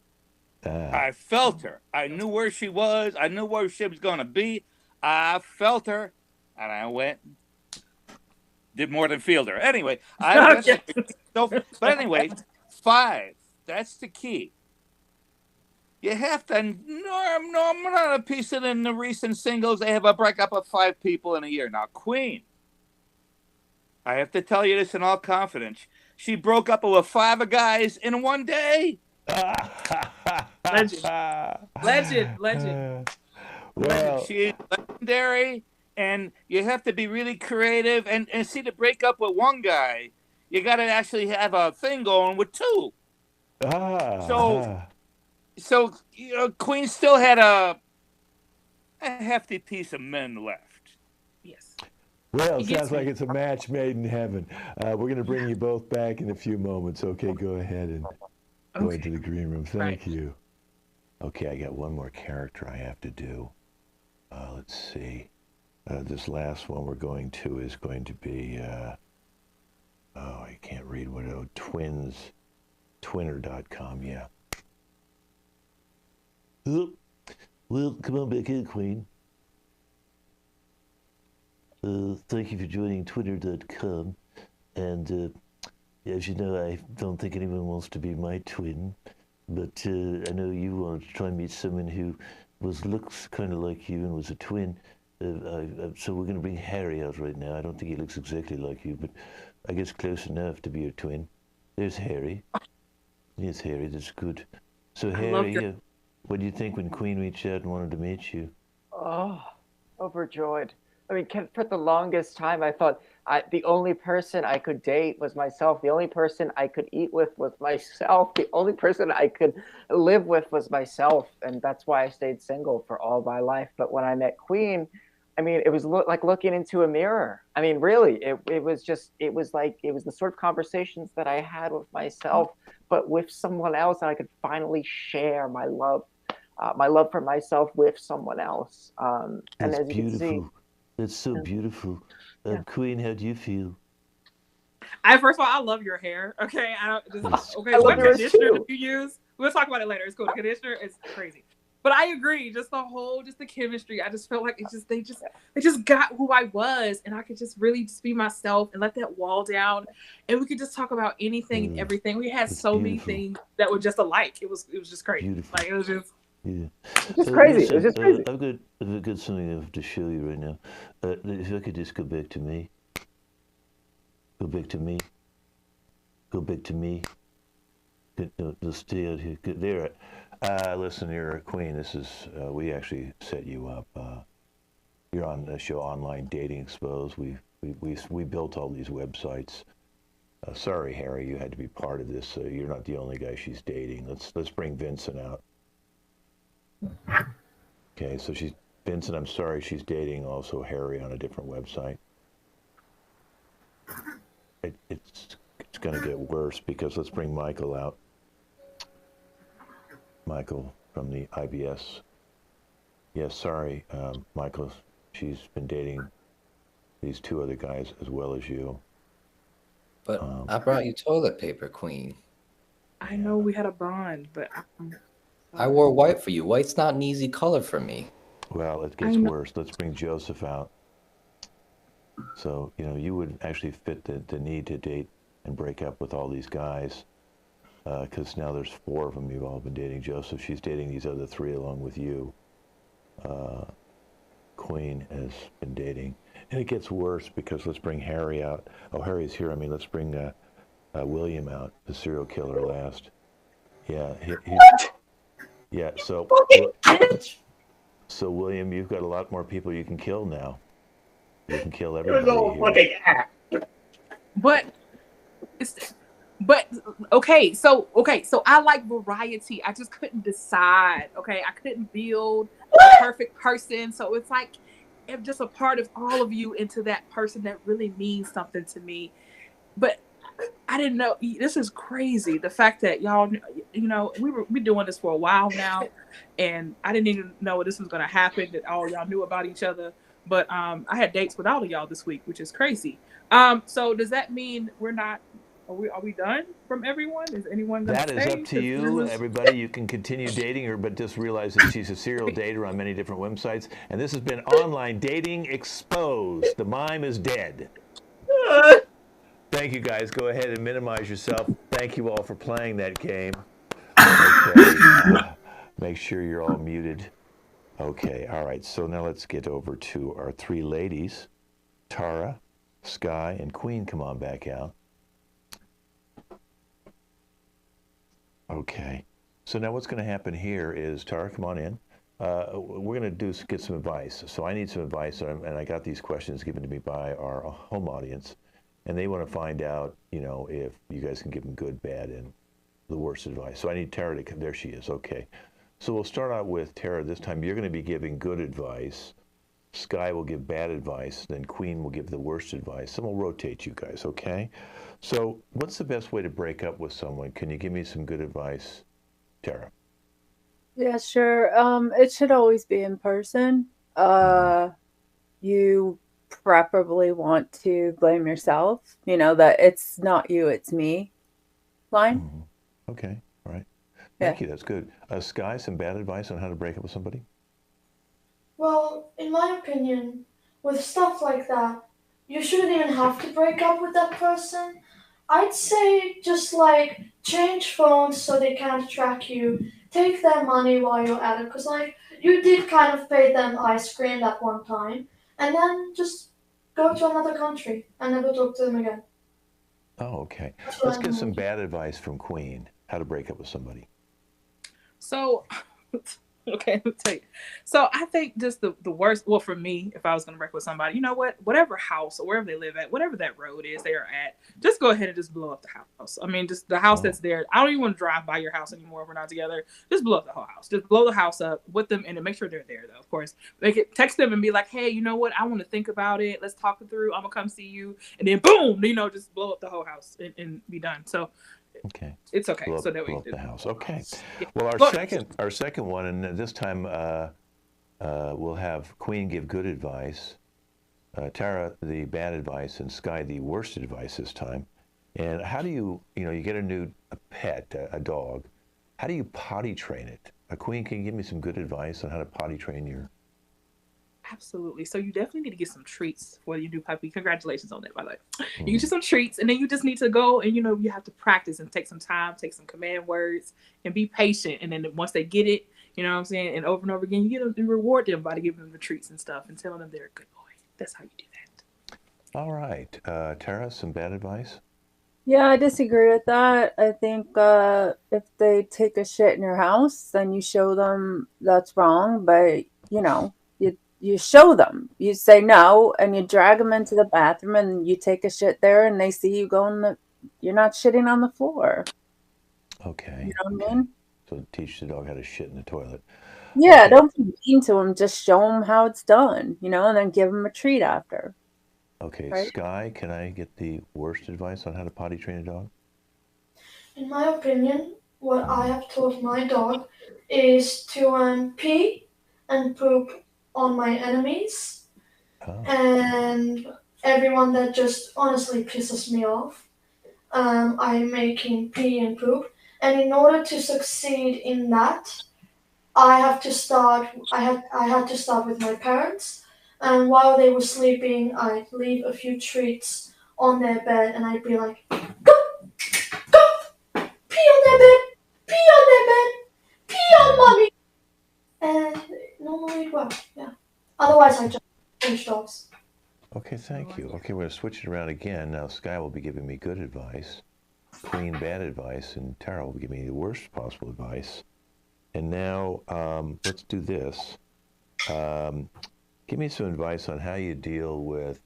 I felt her. I knew where she was. I knew where she was going to be. I felt her, and I went, did more than field her. Anyway, but anyway, 5. That's the key. You have to. No, I'm not a piece of in the recent singles. They have a breakup of 5 people in a year. Now, Queen, I have to tell you this in all confidence. She broke up with 5 guys in one day. Legend. Well, she's legendary, and you have to be really creative and see to break up with one guy. You got to actually have a thing going with 2. So Queen still had a hefty piece of men left. Yes. Well, it sounds like it's a match made in heaven. We're going to bring you both back in a few moments. Okay, go ahead and go into the green room. Thank you. Okay, I got one more character I have to do. Let's see. This last one we're going to is going to be, I can't read what it is. Twinner.com, yeah. Well, come on back in, Queen. Thank you for joining Twitter.com. And as you know, I don't think anyone wants to be my twin. But I know you want to try and meet someone who looks kind of like you and was a twin. So we're going to bring Harry out right now. I don't think he looks exactly like you, but I guess close enough to be your twin. There's Harry. Yes, Harry, that's good. So Harry, what do you think when Queen reached out and wanted to meet you? Oh, overjoyed. I mean, for the longest time, I thought the only person I could date was myself. The only person I could eat with was myself. The only person I could live with was myself. And that's why I stayed single for all my life. But when I met Queen, I mean, it was like looking into a mirror. I mean, really, it was the sort of conversations that I had with myself, but with someone else. And I could finally share my love for myself with someone else. And as you can see, that's so beautiful. Queen, how do you feel? First of all, I love your hair. Okay, I what conditioner do you use? We'll talk about it later. It's cool. The conditioner is crazy. But I agree, just the chemistry. I just felt like they just got who I was, and I could just really just be myself and let that wall down, and we could just talk about anything and everything. We had so many things that were just alike. It was just crazy. Beautiful. Like it was just Just crazy. Listen, It was just crazy. I've got something I have to show you right now. If I could just go back to me. Go back to me. Go back to me. No, stay out here. There. Listen, you're a queen. This is, we actually set you up. You're on the show Online Dating Exposed. We built all these websites. Sorry, Harry, you had to be part of this. You're not the only guy she's dating. Let's bring Vincent out. Okay, so Vincent, I'm sorry, she's dating also Harry on a different website. It's going to get worse because let's bring Michael out. Michael from the IBS. Yes, sorry, Michael, she's been dating these two other guys as well as you. But I brought you toilet paper, Queen. I know we had a bond, but I wore white for you. White's not an easy color for me. Well, it gets worse. Let's bring Joseph out. So, you would actually fit the need to date and break up with all these guys. Because now there's 4 of them you've all been dating. Joseph, she's dating these other 3 along with you. Queen has been dating. And it gets worse because let's bring Harry out. Oh, Harry's here. Let's bring William out, the serial killer last. Yeah. Yeah, so William, you've got a lot more people you can kill now. You can kill everybody here. But okay, so I like variety. I just couldn't decide. Okay, I couldn't build a perfect person. So it's like I'm just a part of all of you into that person that really means something to me. But I didn't know. This is crazy. The fact that y'all, we've doing this for a while now, and I didn't even know this was going to happen. That all y'all knew about each other. But I had dates with all of y'all this week, which is crazy. So does that mean we're not? Are we done from everyone? Is anyone going to stay? That is up to you, everybody. You can continue dating her, but just realize that she's a serial dater on many different websites. And this has been Online Dating Exposed. The mime is dead. Thank you, guys. Go ahead and minimize yourself. Thank you all for playing that game. Okay. Make sure you're all muted. Okay. All right. So now let's get over to our 3 ladies. Tara, Sky, and Queen, come on back out. Okay. So now what's going to happen here is, Tara, come on in. We're going to get some advice. So I need some advice, and I got these questions given to me by our home audience. And they want to find out, if you guys can give them good, bad, and the worst advice. So I need Tara to come. There she is. Okay. So we'll start out with Tara. This time you're going to be giving good advice. Sky will give bad advice. Then Queen will give the worst advice. And we'll rotate you guys, okay? So what's the best way to break up with someone? Can you give me some good advice, Tara? Yeah, sure. It should always be in person. You preferably want to blame yourself, that it's not you, it's me line. Mm-hmm. Okay. All right. Thank you. That's good. Sky, some bad advice on how to break up with somebody? Well, in my opinion, with stuff like that, you shouldn't even have to break up with that person. I'd say just change phones so they can't track you. Take their money while you're at it, because you did kind of pay them ice cream that one time, and then just go to another country and never talk to them again. Oh, okay. Let's get some bad advice from Queen. How to break up with somebody. So, okay, let's take. So I think just the worst. Well, for me, if I was going to break with somebody, you know what? Whatever house or wherever they live at, whatever that road is they are at, just go ahead and just blow up the house. Just the house that's there. I don't even want to drive by your house anymore if we're not together. Just blow up the whole house. Just blow the house up with them and then make sure they're there, though, of course. Text them and be like, hey, you know what? I want to think about it. Let's talk it through. I'm going to come see you. And then boom, just blow up the whole house and be done. So okay, it's okay. Blow so that blow we up the house. Okay. Yeah. Well, our second one, and this time we'll have Queen give good advice, Tara the bad advice, and Sky the worst advice this time. And how do you get a pet, a dog? How do you potty train it? Queen, can you give me some good advice on how to potty train your... Absolutely. So you definitely need to get some treats for your new puppy. Congratulations on that, by the way. You get you some treats, and then you just need to go and, you have to practice and take some time, take some command words, and be patient. And then once they get it, you know what I'm saying, and over again, you reward them by giving them the treats and stuff and telling them they're a good boy. That's how you do that. All right. Tara, some bad advice? Yeah, I disagree with that. I think if they take a shit in your house, then you show them that's wrong. But you show them. You say no, and you drag them into the bathroom, and you take a shit there, and they see you going. You're not shitting on the floor. Okay. You know what I mean? So teach the dog how to shit in the toilet. Yeah, Okay. don't be mean to them. Just show them how it's done, and then give them a treat after. Okay, Right? Sky, can I get the worst advice on how to potty train a dog? In my opinion, what I have taught my dog is to pee and poop on my enemies and everyone that just honestly pisses me off. I make him pee and poop, and in order to succeed in that, I have to start. I had to start with my parents, and while they were sleeping, I'd leave a few treats on their bed, and I'd be like, "Go, go, pee on their bed, pee on their bed, pee on mommy," and normally it worked. Yeah. Otherwise, I just finish dogs. Okay, thank you. Okay, we're going to switch it around again. Now, Sky will be giving me good advice, Queen bad advice, and Tara will be giving me the worst possible advice. And now, let's do this. Give me some advice on how you deal with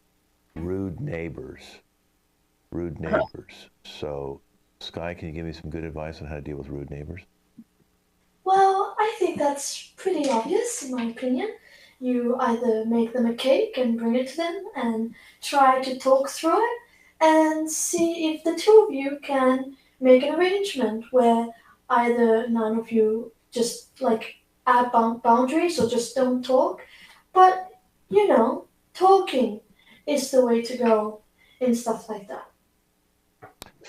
rude neighbors. Rude neighbors. So, Sky, can you give me some good advice on how to deal with rude neighbors? Well, I think that's pretty obvious in my opinion. You either make them a cake and bring it to them and try to talk through it and see if the two of you can make an arrangement where either none of you just like add boundaries or just don't talk. But, talking is the way to go in stuff like that.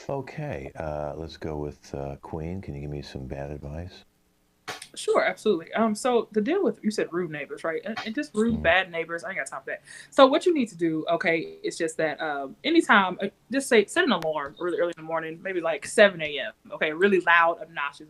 Okay, let's go with Queen. Can you give me some bad advice? Sure, absolutely. So the deal with, you said rude neighbors, right? And just rude, bad neighbors. I ain't got time for that. So what you need to do, okay, is just that anytime, just set an alarm really early in the morning, maybe like 7 a.m. Okay, really loud, obnoxious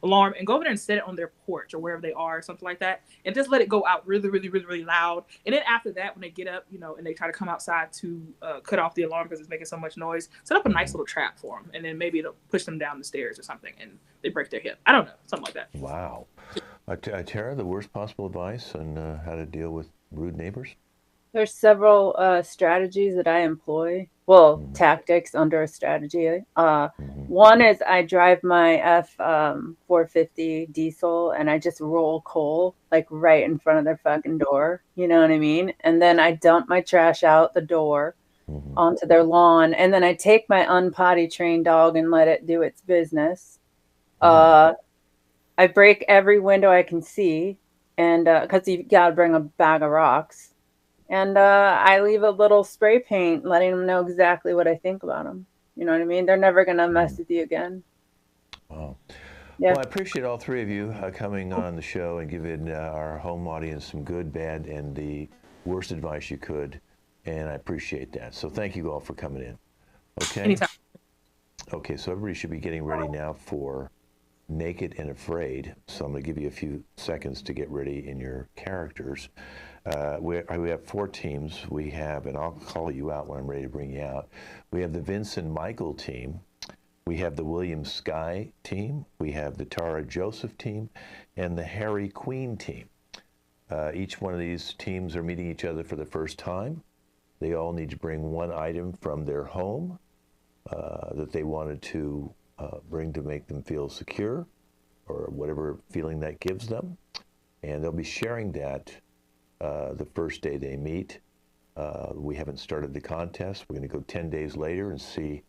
alarm, and go over there and set it on their porch or wherever they are, something like that, and just let it go out really, really, really, really loud. And then after that, when they get up, and they try to come outside to cut off the alarm because it's making so much noise, set up a nice little trap for them, and then maybe it'll push them down the stairs or something, and they break their hip. I don't know, something like that. Wow. Tara, the worst possible advice on how to deal with rude neighbors? There's several strategies that I employ. Well, tactics under a strategy. One is I drive my F450 diesel and I just roll coal like right in front of their fucking door. You know what I mean? And then I dump my trash out the door onto their lawn. And then I take my unpotty trained dog and let it do its business. I break every window I can see, and because you gotta bring a bag of rocks, and I leave a little spray paint, letting them know exactly what I think about them. You know what I mean? They're never gonna mess with you again. Wow. Yeah. Well, I appreciate all three of you coming on the show and giving our home audience some good, bad, and the worst advice you could, and I appreciate that. So thank you all for coming in. Okay. Anytime. Okay, so everybody should be getting ready now for Naked and Afraid. So I'm going to give you a few seconds to get ready in your characters. We have 4 teams. We have, and I'll call you out when I'm ready to bring you out. We have the Vincent Michael team. We have the William Sky team. We have the Tara Joseph team and the Harry Queen team. Each one of these teams are meeting each other for the first time. They all need to bring one item from their home that they wanted to bring to make them feel secure or whatever feeling that gives them. And they'll be sharing that the first day they meet. We haven't started the contest. We're going to go 10 days later and see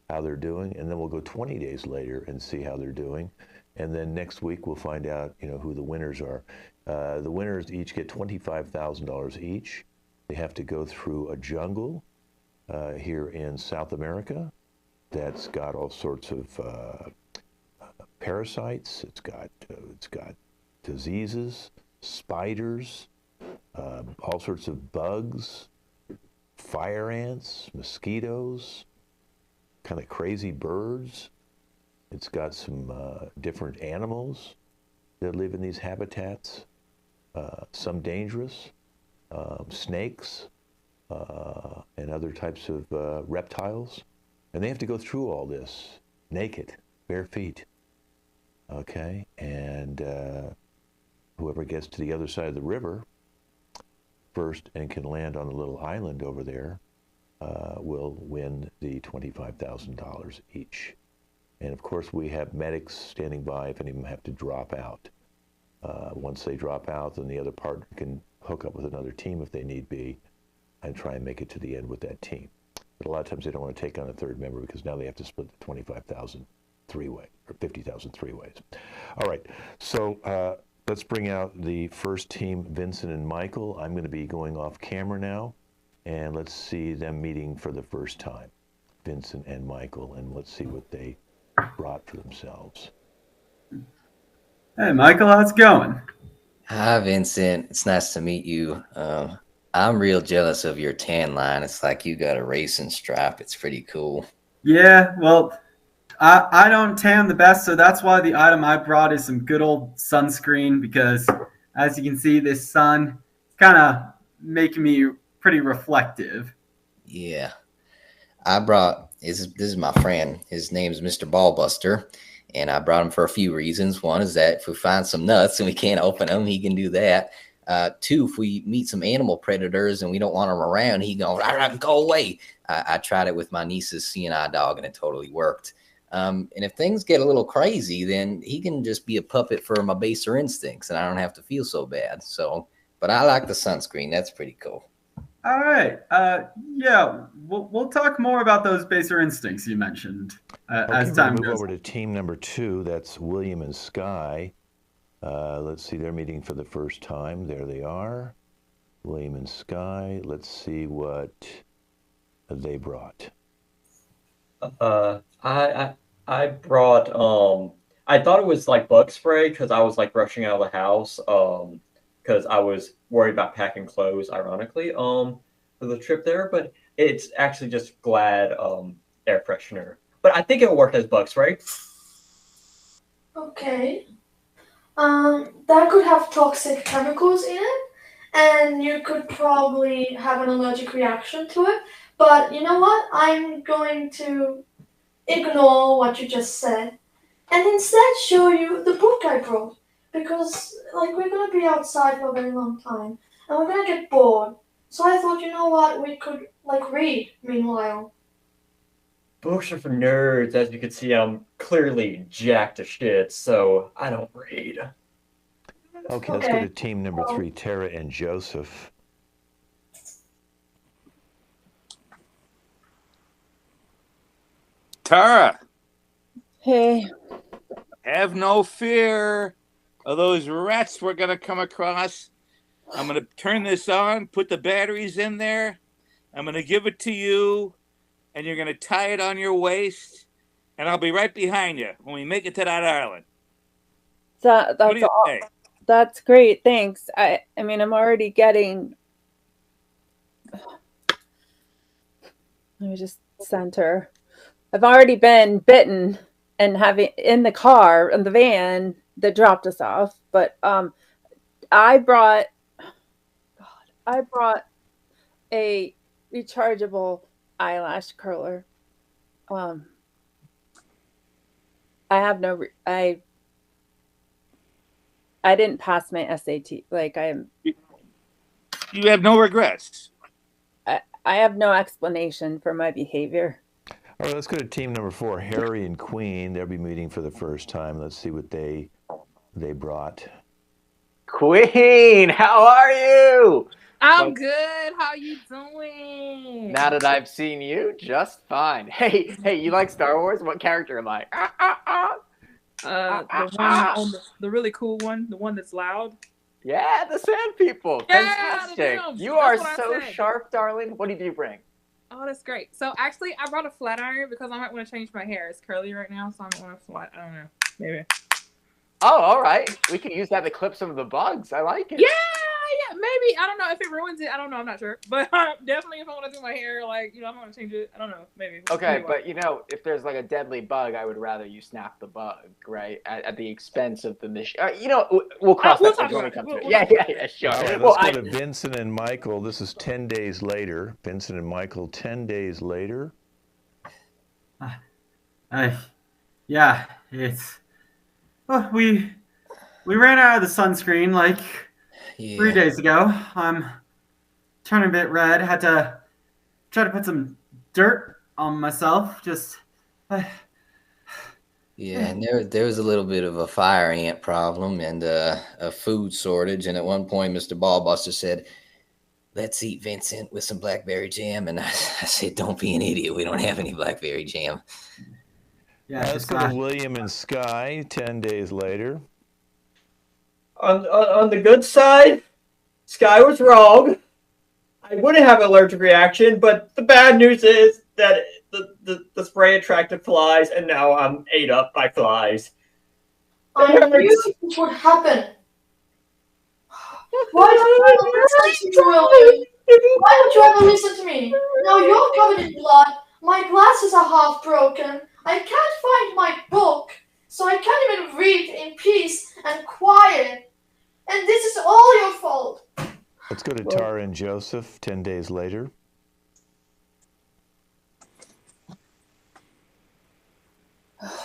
how they're doing. And then we'll go 20 days later and see how they're doing. And then next week we'll find out, who the winners are. The winners each get $25,000 each. They have to go through a jungle here in South America that's got all sorts of parasites. It's got diseases, spiders, all sorts of bugs, fire ants, mosquitoes, kind of crazy birds. It's got some different animals that live in these habitats, some dangerous, snakes, and other types of reptiles. And they have to go through all this naked, bare feet. Okay? And whoever gets to the other side of the river first and can land on a little island over there will win the $25,000 each. And of course, we have medics standing by if any of them have to drop out. Once they drop out, then the other partner can hook up with another team if they need be and try and make it to the end with that team. But a lot of times they don't want to take on a third member because now they have to split the 25,000 three-way or 50,000 three ways. All right, so let's bring out the first team, Vincent and Michael. I'm going to be going off camera now, and let's see them meeting for the first time, Vincent and Michael, and let's see what they brought for themselves. Hey, Michael, how's it going? Hi, Vincent. It's nice to meet you. I'm real jealous of your tan line. It's like you got a racing stripe. It's pretty cool. Yeah, well, I don't tan the best, so that's why the item I brought is some good old sunscreen, because as you can see, this sun is kind of making me pretty reflective. Yeah. This is my friend. His name's Mr. Ballbuster, and I brought him for a few reasons. One is that if we find some nuts and we can't open them, he can do that. Two, if we meet some animal predators and we don't want them around, he goes, go away. I tried it with my niece's CNI dog, and it totally worked. And if things get a little crazy, then he can just be a puppet for my baser instincts, and I don't have to feel so bad. So, but I like the sunscreen. That's pretty cool. All right. Yeah, we'll talk more about those baser instincts you mentioned as time move goes over to team number 2. That's William and Sky. Let's see, they're meeting for the first time. There they are, William and Sky. Let's see what they brought. I brought I thought it was like bug spray because I was like rushing out of the house because I was worried about packing clothes, ironically, for the trip there, but it's actually just Glad air freshener. But I think it'll work as bug spray. Okay. That could have toxic chemicals in it, and you could probably have an allergic reaction to it. But you know what? I'm going to ignore what you just said and instead show you the book I brought. Because, like, we're going to be outside for a very long time, and we're going to get bored. So I thought, you know what, we could, like, read meanwhile. Books are for nerds. As you can see, I'm clearly jacked to shit, so I don't read. Okay, let's go to team number 3, Tara and Joseph. Tara, Hey. have no fear of those rats we're going to come across. I'm going to turn this on, put the batteries in there. I'm going to give it to you, and you're going to tie it on your waist, and I'll be right behind you when we make it to that island. That's great. Thanks. I mean, I'm already getting. Let me just center. I've already been bitten and having in the car in the van that dropped us off. But I brought a rechargeable eyelash curler. I didn't pass my SAT. Like You have no regrets. I have no explanation for my behavior. All right, let's go to team number 4, Harry and Queen. They'll be meeting for the first time. Let's see what they brought. Queen, how are you? I'm good. How you doing? Now that I've seen you, just fine. Hey, you like Star Wars? What character am I? The one on the really cool one, the one that's loud. Yeah, the Sand People. Yeah, Fantastic. You that's are so sharp, darling. What did you bring? Oh, that's great. So actually, I brought a flat iron because I might want to change my hair. It's curly right now, so I might want to flat. I don't know. Maybe. Oh, all right. We can use that to clip some of the bugs. I like it. Yeah, maybe. I don't know if it ruins it. I don't know. I'm not sure. But definitely if I want to do my hair, like, I'm going to change it. I don't know. Maybe. Okay, but if there's like a deadly bug, I would rather you snap the bug, right? At the expense of the mission. We'll cross that bridge when we come to it. Yeah, sure. All right, let's go to Vincent and Michael. This is 10 days later. Vincent and Michael, 10 days later. Yeah, it's... Well, we ran out of the sunscreen like 3 days ago. I'm turning a bit red. Had to try to put some dirt on myself. Yeah, and there was a little bit of a fire ant problem and a food shortage. And at one point, Mr. Ballbuster said, "Let's eat Vincent with some blackberry jam." And I said, "Don't be an idiot. We don't have any blackberry jam." Yeah, let's go to William and Sky, 10 days later. On the good side, Sky was wrong. I wouldn't have an allergic reaction, but the bad news is that the spray attracted flies, and now I'm ate up by flies. I knew this would happen. Why don't you ever listen to me? Why don't you ever listen to me? Now you're covered in blood. My glasses are half broken. I can't find my book, so I can't even read in peace and quiet. And this is all your fault. Let's go to Tara and Joseph, 10 days later.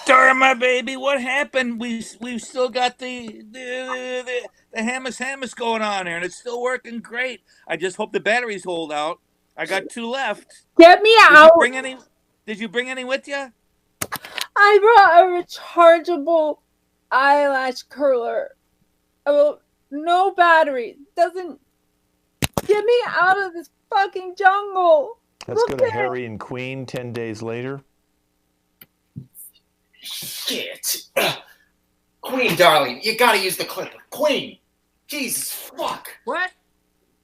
Tara, my baby, what happened? We've still got the Hamas going on here, and it's still working great. I just hope the batteries hold out. I got 2 left. Get me out. Did you bring any with you? I brought a rechargeable eyelash curler. Oh, no battery. Doesn't get me out of this fucking jungle. Let's go to Harry and Queen, 10 days later. Shit. Queen, darling, you gotta use the clipper. Queen. Jesus, fuck. What?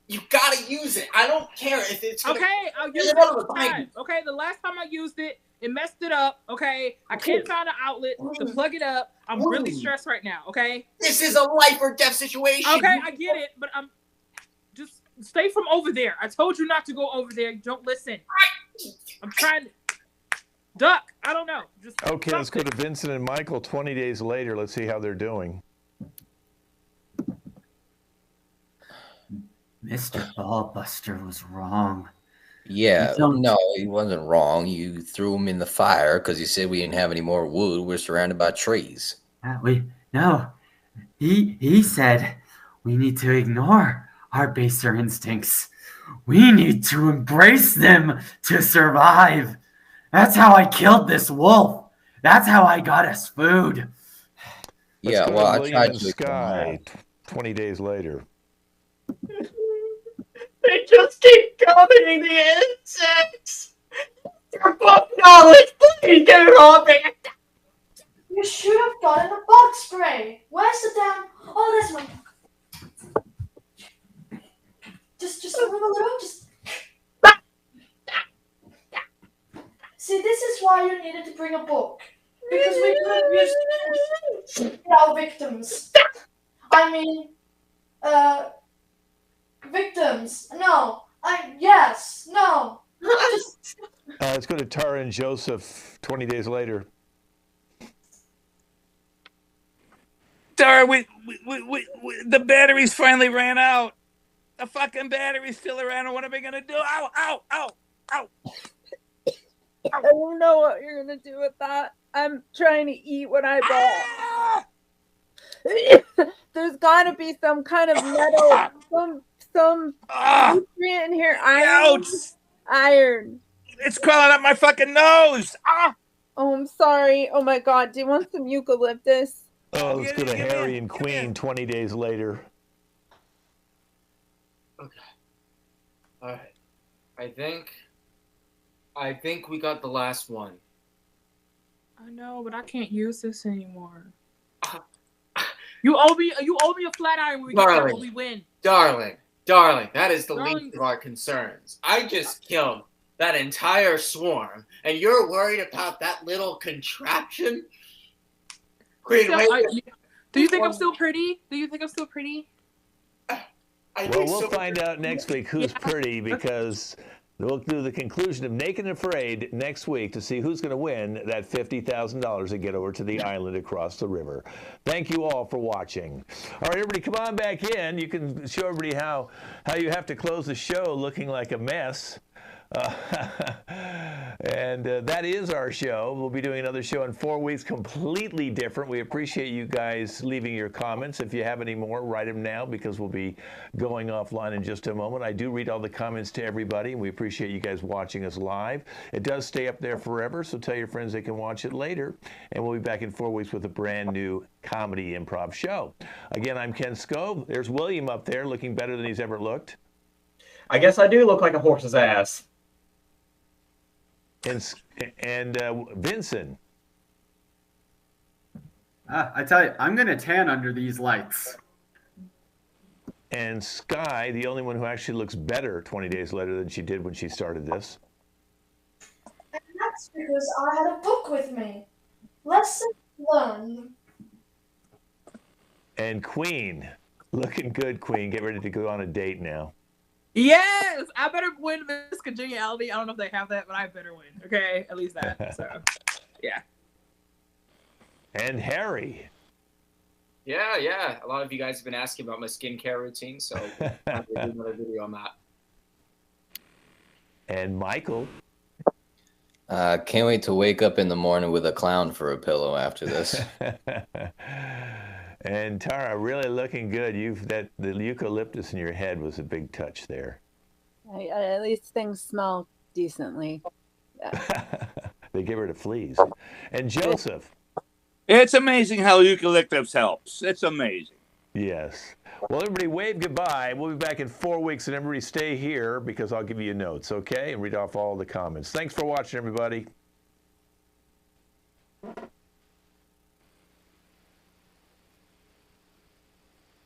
You gotta use it. I don't care if it's gonna... Okay, I'll use it all the time. Okay, the last time I used it, it messed it up. Okay, I can't find an outlet to plug it up. I'm really stressed right now. Okay, this is a life or death situation. Okay, I get it, but I'm just stay from over there. I told you not to go over there. Don't listen. I'm trying to duck. I don't know. Just okay, let's go to Vincent and Michael. 20 days later. Let's see how they're doing. Mr. Ballbuster was wrong. Yeah, no, he wasn't wrong. You threw him in the fire because you said we didn't have any more wood. We're surrounded by trees. No. He said we need to ignore our baser instincts. We need to embrace them to survive. That's how I killed this wolf. That's how I got us food. Let's go to William and Sky, 20 days later. They just keep coming, the insects! Your book knowledge, please get it off me! You should have gotten a bug spray. Where's the damn... Oh, there's my book. Just a little, just... See, this is why you needed to bring a book. Because we could have used our victims. I mean, victims. No. Yes. No. Let's go to Tara and Joseph, 20 days later. Tara, the batteries finally ran out. The fucking battery's still around. What am I going to do? Ow, ow, ow, ow. I don't know what you're going to do with that. I'm trying to eat what I bought. There's got to be some kind of metal, some nutrient in here. Iron. It's crawling up my fucking nose. Oh, I'm sorry. Oh my God. Do you want some eucalyptus? Oh, let's go to Harry and Queen, 20 days later. Okay. All right. I think we got the last one. I know, but I can't use this anymore. You owe me a flat iron when we win. Darling, that is the least of our concerns. I just killed that entire swarm, and you're worried about that little contraption? Queen, So, wait. do you think I'm still pretty? Do you think I'm still pretty? Well, we'll find out next week who's pretty, because we'll do the conclusion of Naked and Afraid next week to see who's going to win that $50,000 and get over to the island across the river. Thank you all for watching. All right, everybody, come on back in. You can show everybody how you have to close the show looking like a mess. And that is our show. We'll be doing another show in 4 weeks, completely different. We appreciate you guys leaving your comments. If you have any more, write them now, because we'll be going offline in just a moment. I do read all the comments to everybody, and we appreciate you guys watching us live. It does stay up there forever, so tell your friends they can watch it later. And we'll be back in 4 weeks with a brand new comedy improv show. Again, I'm Ken Scove. There's William up there looking better than he's ever looked. I guess I do look like a horse's ass. And Vincent. I tell you, I'm going to tan under these lights. And Sky, the only one who actually looks better 20 days later than she did when she started this. And that's because I had a book with me. Lesson learned. And Queen, looking good, Queen. Get ready to go on a date now. Yes, I better win Miss Congeniality. I don't know if they have that, but I better win. Okay, at least that. So, yeah. And Harry. Yeah. A lot of you guys have been asking about my skincare routine, so I'll do another video on that. And Michael. Can't wait to wake up in the morning with a clown for a pillow after this. And Tara, really looking good. The eucalyptus in your head was a big touch there. At least things smell decently. Yeah. They get rid of fleas. And Joseph. It's amazing how eucalyptus helps. It's amazing. Yes. Well, everybody wave goodbye. We'll be back in 4 weeks, and everybody stay here because I'll give you notes, okay? And read off all the comments. Thanks for watching, everybody.